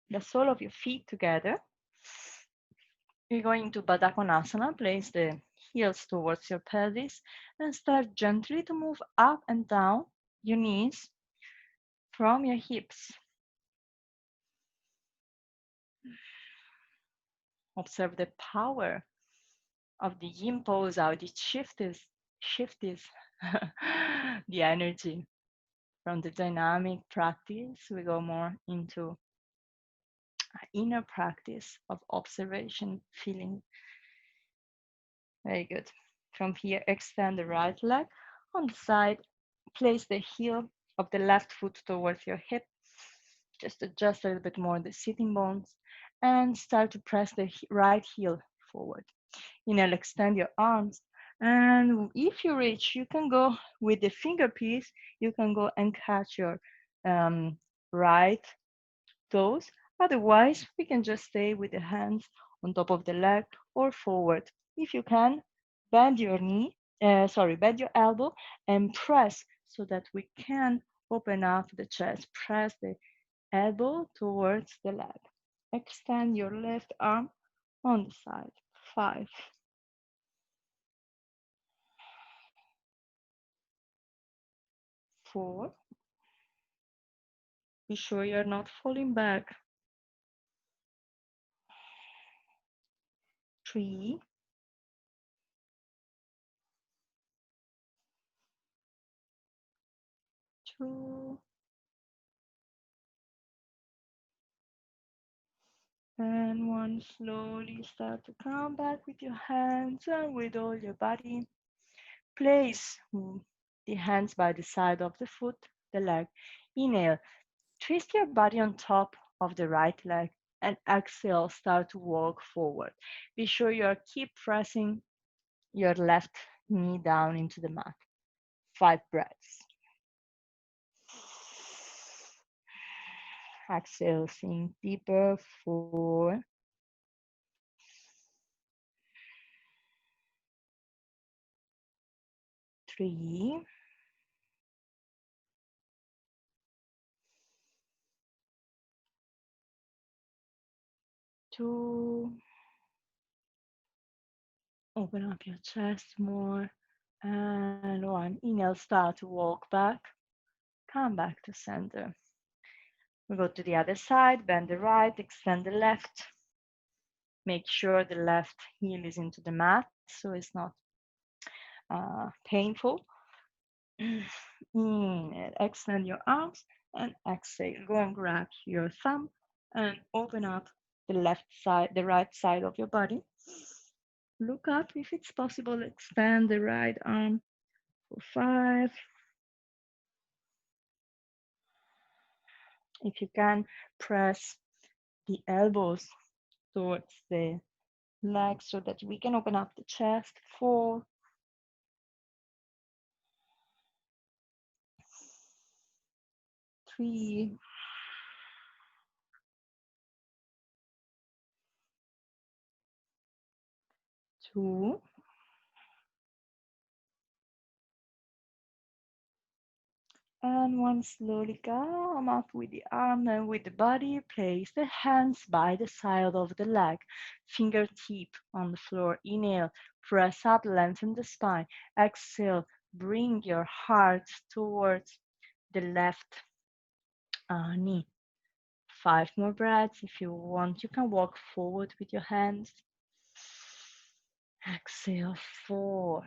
B: the sole of your feet together. You're going to Baddha Konasana, place the heels towards your pelvis and start gently to move up and down your knees from your hips. Observe the power of the yin pose, how it shifts the energy. From the dynamic practice, we go more into inner practice of observation, feeling. Very good. From here, extend the right leg on the side. Place the heel of the left foot towards your hip. Just adjust a little bit more the sitting bones and start to press the right heel forward. Inhale, extend your arms. And if you reach, you can go with the fingerpiece, you can go and catch your right toes. Otherwise, we can just stay with the hands on top of the leg or forward. If you can, bend your bend your elbow and press so that we can open up the chest. Press the elbow towards the leg. Extend your left arm on the side. 5, 4. Be sure you're not falling back. 3, 2, and 1. Slowly start to come back with your hands and with all your body. Place the hands by the side of the foot, the leg. Inhale, twist your body on top of the right leg and exhale, start to walk forward. Be sure you keep pressing your left knee down into the mat. 5 breaths. Exhale, sink deeper. 4, 3, 2. Open up your chest more. And 1. Inhale, start to walk back. Come back to center. We go to the other side, bend the right, extend the left. Make sure the left heel is into the mat so it's not painful. Inhale, extend your arms, and exhale. Go and grab your thumb and open up the left side, the right side of your body. Look up if it's possible. Extend the right arm for 5. If you can, press the elbows towards the legs so that we can open up the chest. 4. 3. 2. And 1. Slowly come up with the arm and with the body. Place the hands by the side of the leg. Fingertip on the floor. Inhale, press up, lengthen the spine. Exhale, bring your heart towards the left knee. 5 more breaths. If you want, you can walk forward with your hands. Exhale, 4.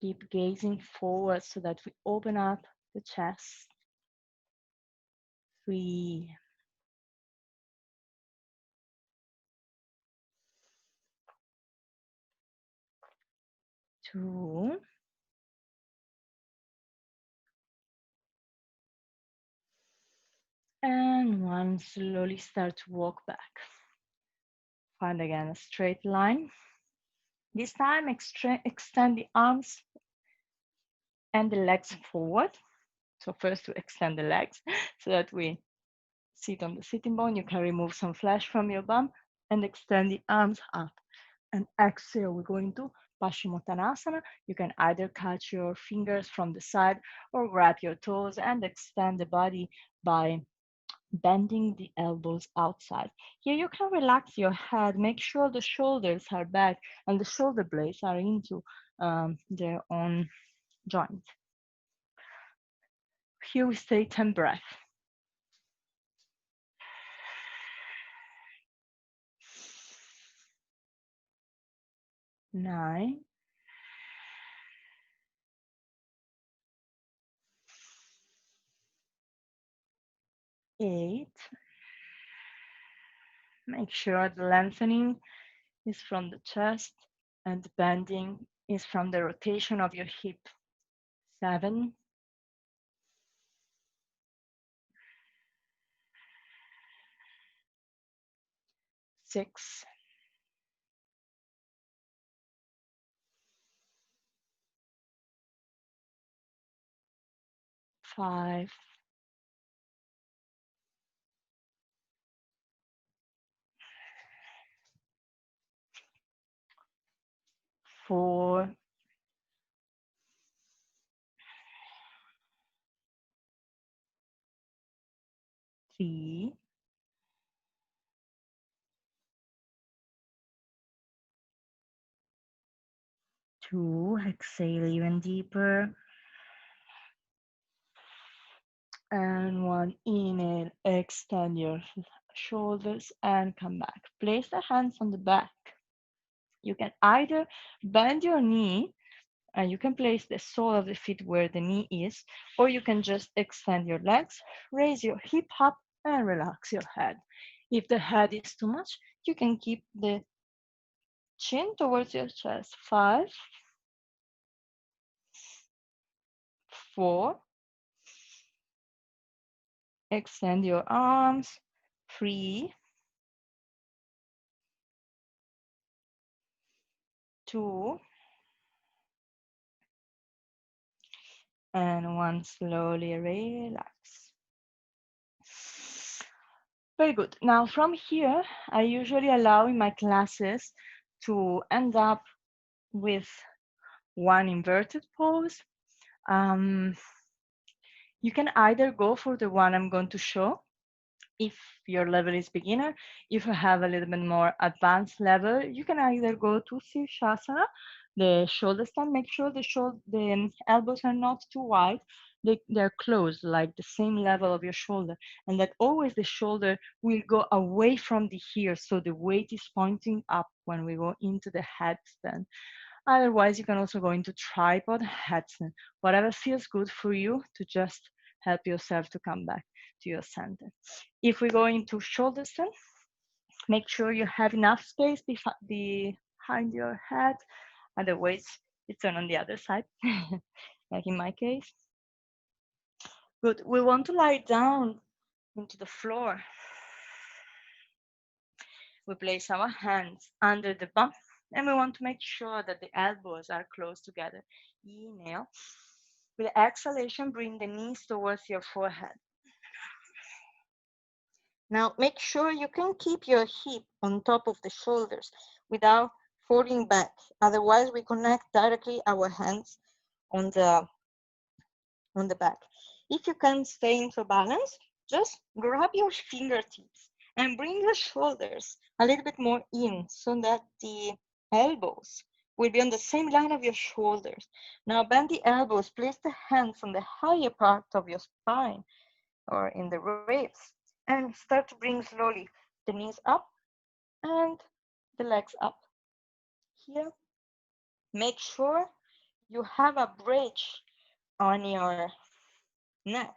B: Keep gazing forward so that we open up the chest. 3. 2. And 1. Slowly start to walk back. Find again a straight line. This time extend the arms and the legs forward. So first to extend the legs so that we sit on the sitting bone. You can remove some flesh from your bum and extend the arms up. And exhale, we go into Paschimottanasana. You can either catch your fingers from the side or grab your toes and extend the body by bending the elbows outside. Here you can relax your head, make sure the shoulders are back and the shoulder blades are into their own joint. Here we stay 10 breaths. 9. 8. Make sure the lengthening is from the chest and the bending is from the rotation of your hip. 7. 6. 5. 4. 3. 2. Exhale even deeper. And 1. Inhale, extend your shoulders and come back. Place the hands on the back. You can either bend your knee and you can place the sole of the feet where the knee is, or you can just extend your legs, raise your hip up and relax your head. If the head is too much, you can keep the chin towards your chest. 5, 4, extend your arms. 3, 2, and 1. Slowly relax. Very good. Now from here, I usually allow in my classes to end up with one inverted pose. You can either go for the one I'm going to show, if your level is beginner. If you have a little bit more advanced level, you can either go to Shirshasana, the shoulder stand. Make sure the elbows are not too wide. They're close, like the same level of your shoulder, and that always the shoulder will go away from the ear, so the weight is pointing up when we go into the headstand. Otherwise, you can also go into tripod, headstand, whatever feels good for you to just help yourself to come back to your center. If we go into shoulder stand, make sure you have enough space behind your head. Otherwise, you turn on the other side, like in my case. Good. We want to lie down into the floor. We place our hands under the bum, and we want to make sure that the elbows are close together. Inhale. With exhalation, bring the knees towards your forehead. Now, make sure you can keep your hip on top of the shoulders without falling back. Otherwise, we connect directly our hands on the back. If you can't stay into balance, just grab your fingertips and bring the shoulders a little bit more in so that the elbows will be on the same line of your shoulders. Now bend the elbows, place the hands on the higher part of your spine or in the ribs, and start to bring slowly the knees up and the legs up. Here, make sure you have a bridge on your neck.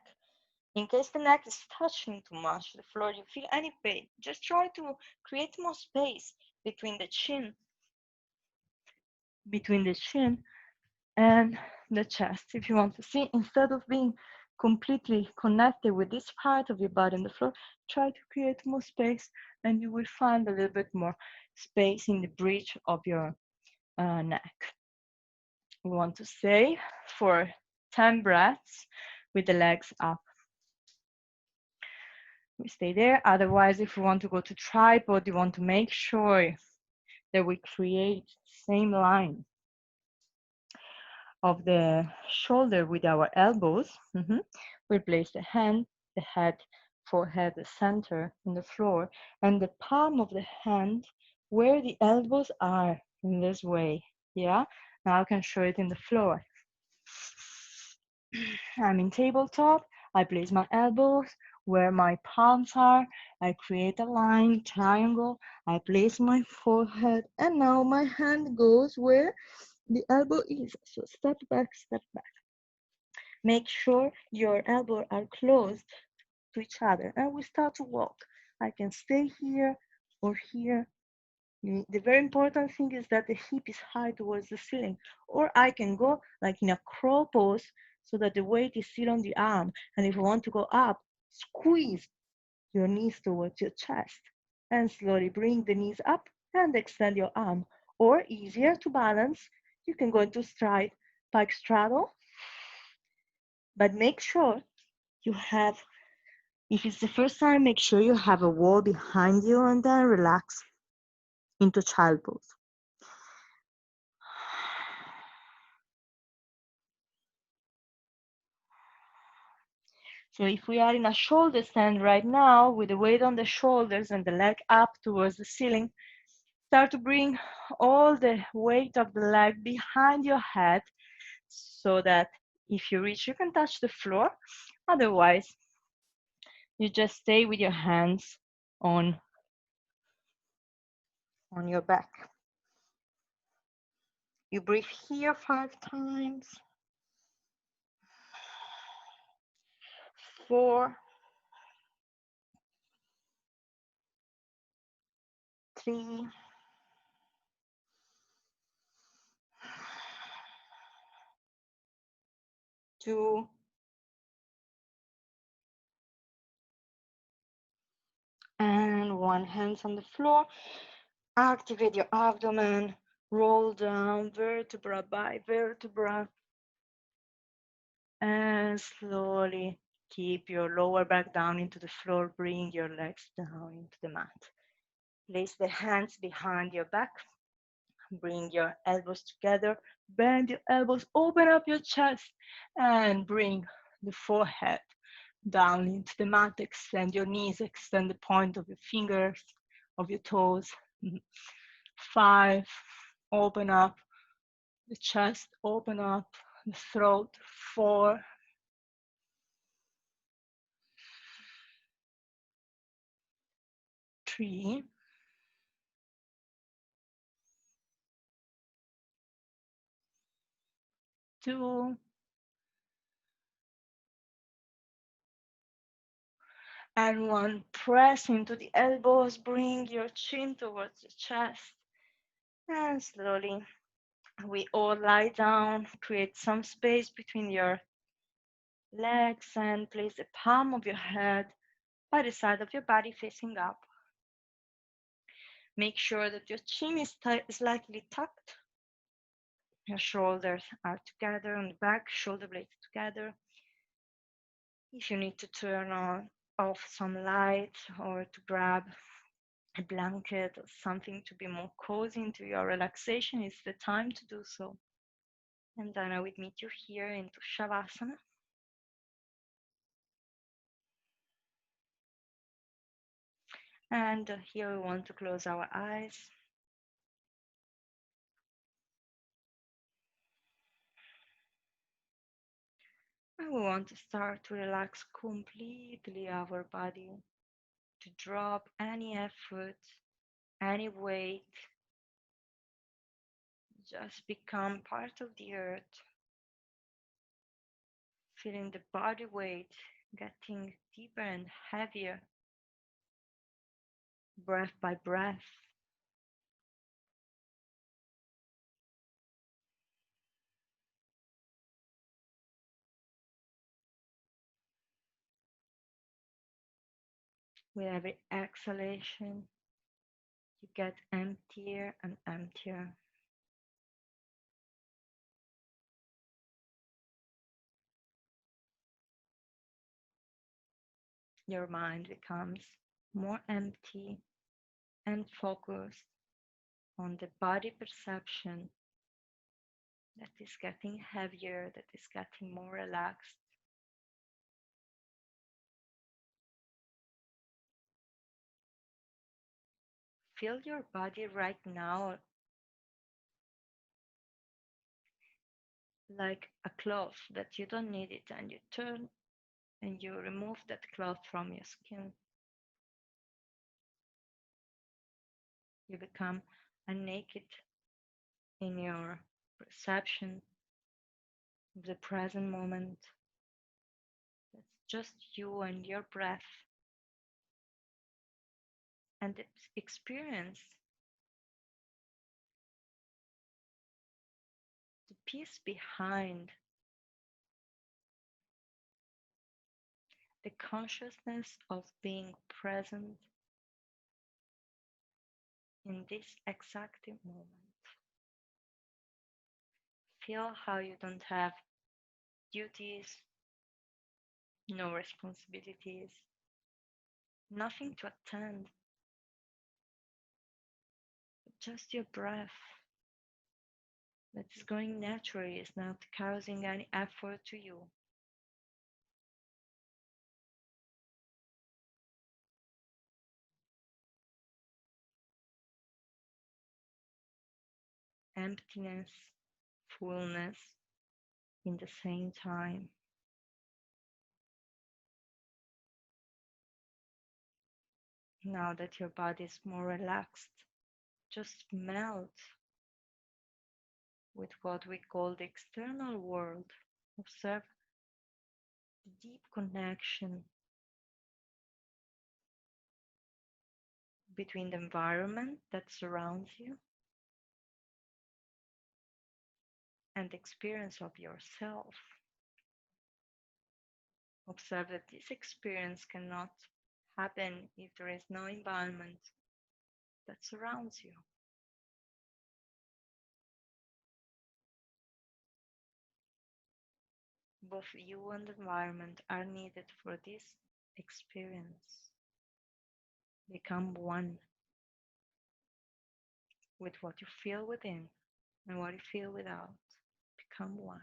B: In case the neck is touching too much the floor, you feel any pain, just try to create more space between the chin and the chest. If you want to see, instead of being completely connected with this part of your body on the floor, try to create more space, and you will find a little bit more space in the bridge of your neck. We want to stay for 10 breaths with the legs up. We stay there. Otherwise, if we want to go to tripod, you want to make sure that we create the same line of the shoulder with our elbows. We place the hand, the head, forehead, the center in the floor, and the palm of the hand where the elbows are in this way. Yeah, now I can show it in the floor. I'm in tabletop. I place my elbows where my palms are. I create a line, triangle. I place my forehead, and now my hand goes where the elbow is. So step back, step back. Make sure your elbows are closed to each other, and we start to walk. I can stay here or here. The very important thing is that the hip is high towards the ceiling, or I can go like in a crow pose so that the weight is still on the arm. And if you want to go up, squeeze your knees towards your chest and slowly bring the knees up and extend your arm. Or easier to balance, you can go into stride, pike straddle, but make sure you have, if it's the first time, make sure you have a wall behind you and then relax into child pose. So if we are in a shoulder stand right now with the weight on the shoulders and the leg up towards the ceiling, start to bring all the weight of the leg behind your head so that if you reach, you can touch the floor. Otherwise, you just stay with your hands on your back. You breathe here 5 times. 4, 3, 2, and 1. Hands on the floor. Activate your abdomen. Roll down vertebra by vertebra. And slowly keep your lower back down into the floor. Bring your legs down into the mat. Place the hands behind your back. Bring your elbows together. Bend your elbows. Open up your chest. And bring the forehead down into the mat, extend your knees, extend the point of your fingers, of your toes. 5, open up the chest, open up the throat. 4, 3, 2, and 1. Press into the elbows, bring your chin towards the chest, and slowly we all lie down. Create some space between your legs and place the palm of your head by the side of your body facing up. Make sure that your chin is slightly tucked. Your shoulders are together on the back, shoulder blades together. If you need to turn off some light or to grab a blanket or something to be more cozy into your relaxation, it's the time to do so. And then I will meet you here into Shavasana. And here we want to close our eyes. And we want to start to relax completely our body, to drop any effort, any weight, just become part of the earth, feeling the body weight getting deeper and heavier, breath by breath. With every exhalation, you get emptier and emptier. Your mind becomes more empty and focused on the body perception that is getting heavier, that is getting more relaxed. Feel your body right now like a cloth that you don't need it, and you turn and you remove that cloth from your skin. You become naked in your perception of the present moment. It's just you and your breath and the experience, the peace behind the consciousness of being present in this exact moment. Feel how you don't have duties, no responsibilities, nothing to attend, just your breath that is going naturally, is not causing any effort to you. Emptiness, fullness in the same time. Now that your body is more relaxed, just melt with what we call the external world. Observe the deep connection between the environment that surrounds you and the experience of yourself. Observe that this experience cannot happen if there is no environment that surrounds you. Both you and the environment are needed for this experience. Become one with what you feel within and what you feel without. Become one.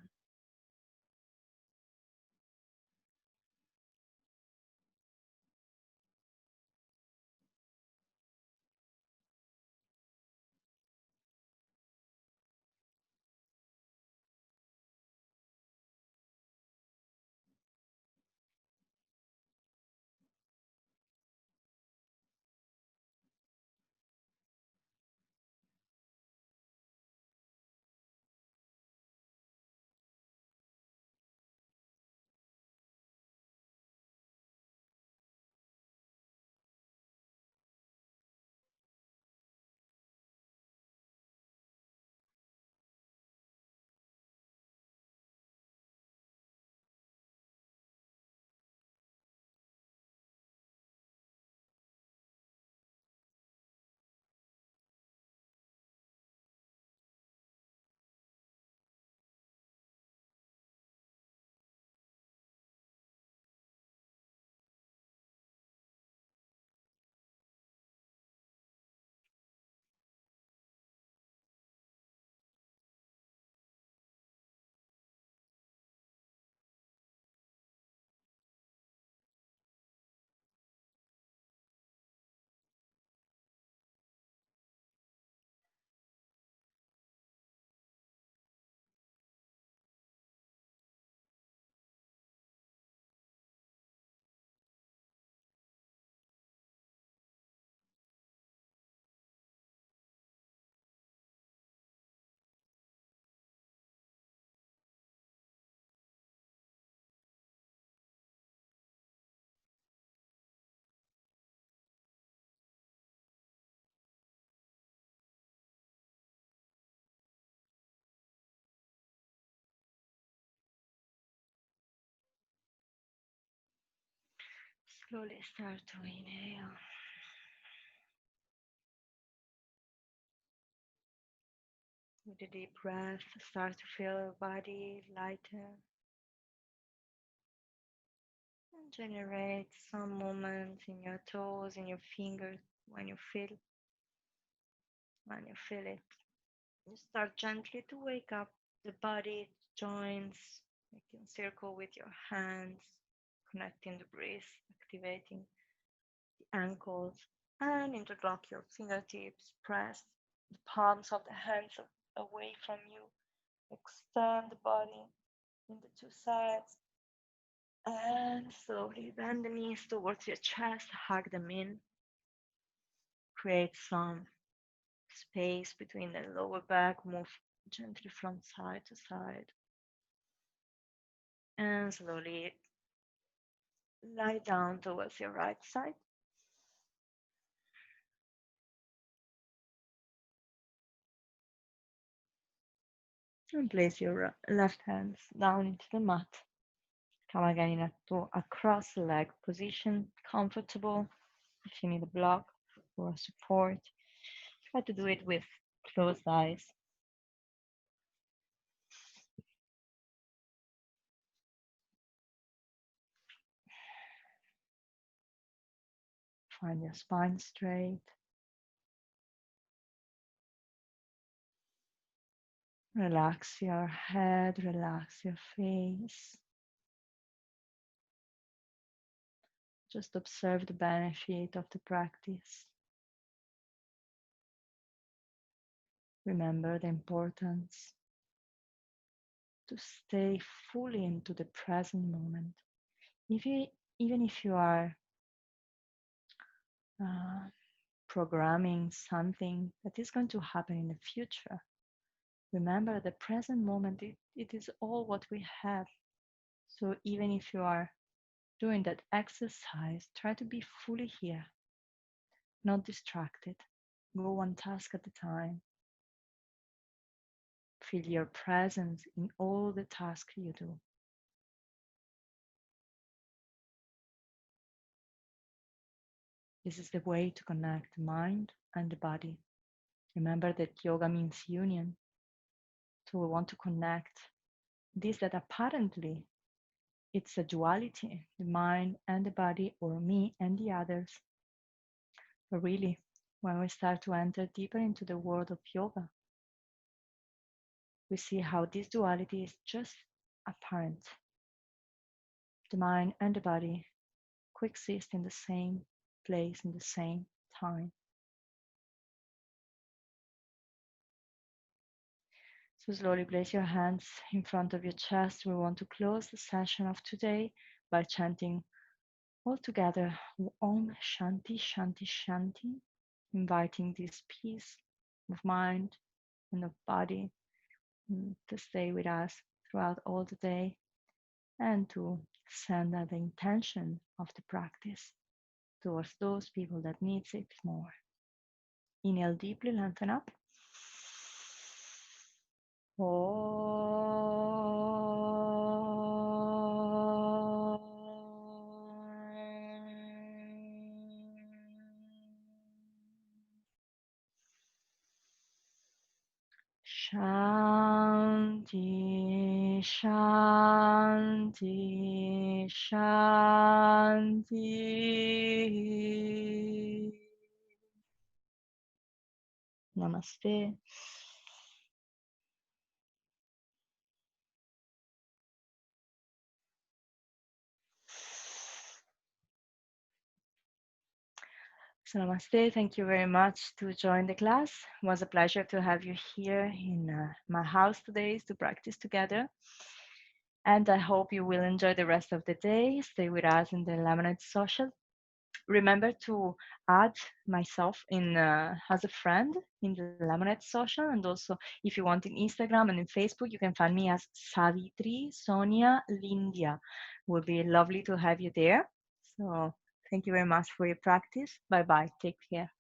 A: Slowly start to inhale. With a deep breath, start to feel your body lighter and generate some movement in your toes, in your fingers when you feel it. You start gently to wake up the body, joints, making circle with your hands, connecting the breath, activating the ankles, and interlock your fingertips. Press the palms of the hands away from you. Extend the body in the two sides and slowly bend the knees towards your chest, hug them in. Create some space between the lower back, move gently from side to side, and slowly lie down towards your right side. And place your left hands down into the mat. Come again into a cross leg position, comfortable. If you need a block or support, try to do it with closed eyes. Find your spine straight. Relax your head, relax your face. Just observe the benefit of the practice. Remember the importance to stay fully into the present moment. If you, even if you are uh, programming something that is going to happen in the future, remember the present moment, it is all what we have. So even if you are doing that exercise, try to be fully here, not distracted. Go one task at a time. Feel your presence in all the tasks you do. This is the way to connect the mind and the body. Remember that yoga means union. So we want to connect this that apparently it's a duality, the mind and the body, or me and the others. But really, when we start to enter deeper into the world of yoga, we see how this duality is just apparent. The mind and the body coexist in the same place, in the same time. So slowly place your hands in front of your chest. We want to close the session of today by chanting all together Om Shanti Shanti Shanti, inviting this peace of mind and of body to stay with us throughout all the day and to send out the intention of the practice towards those people that needs it more. Inhale deeply, lengthen up. Shanti, Shanti, Shanti. Namaste. So namaste. Thank you very much to join the class. It was a pleasure to have you here in my house today to practice together. And I hope you will enjoy the rest of the day. Stay with us in the Lemonade Social. Remember to add myself in as a friend in the Lemonade Social, and also if you want in Instagram and in Facebook, you can find me as Savitri Sonia Lindia. Would be lovely to have you there. So thank you very much for your practice. Bye bye. Take care.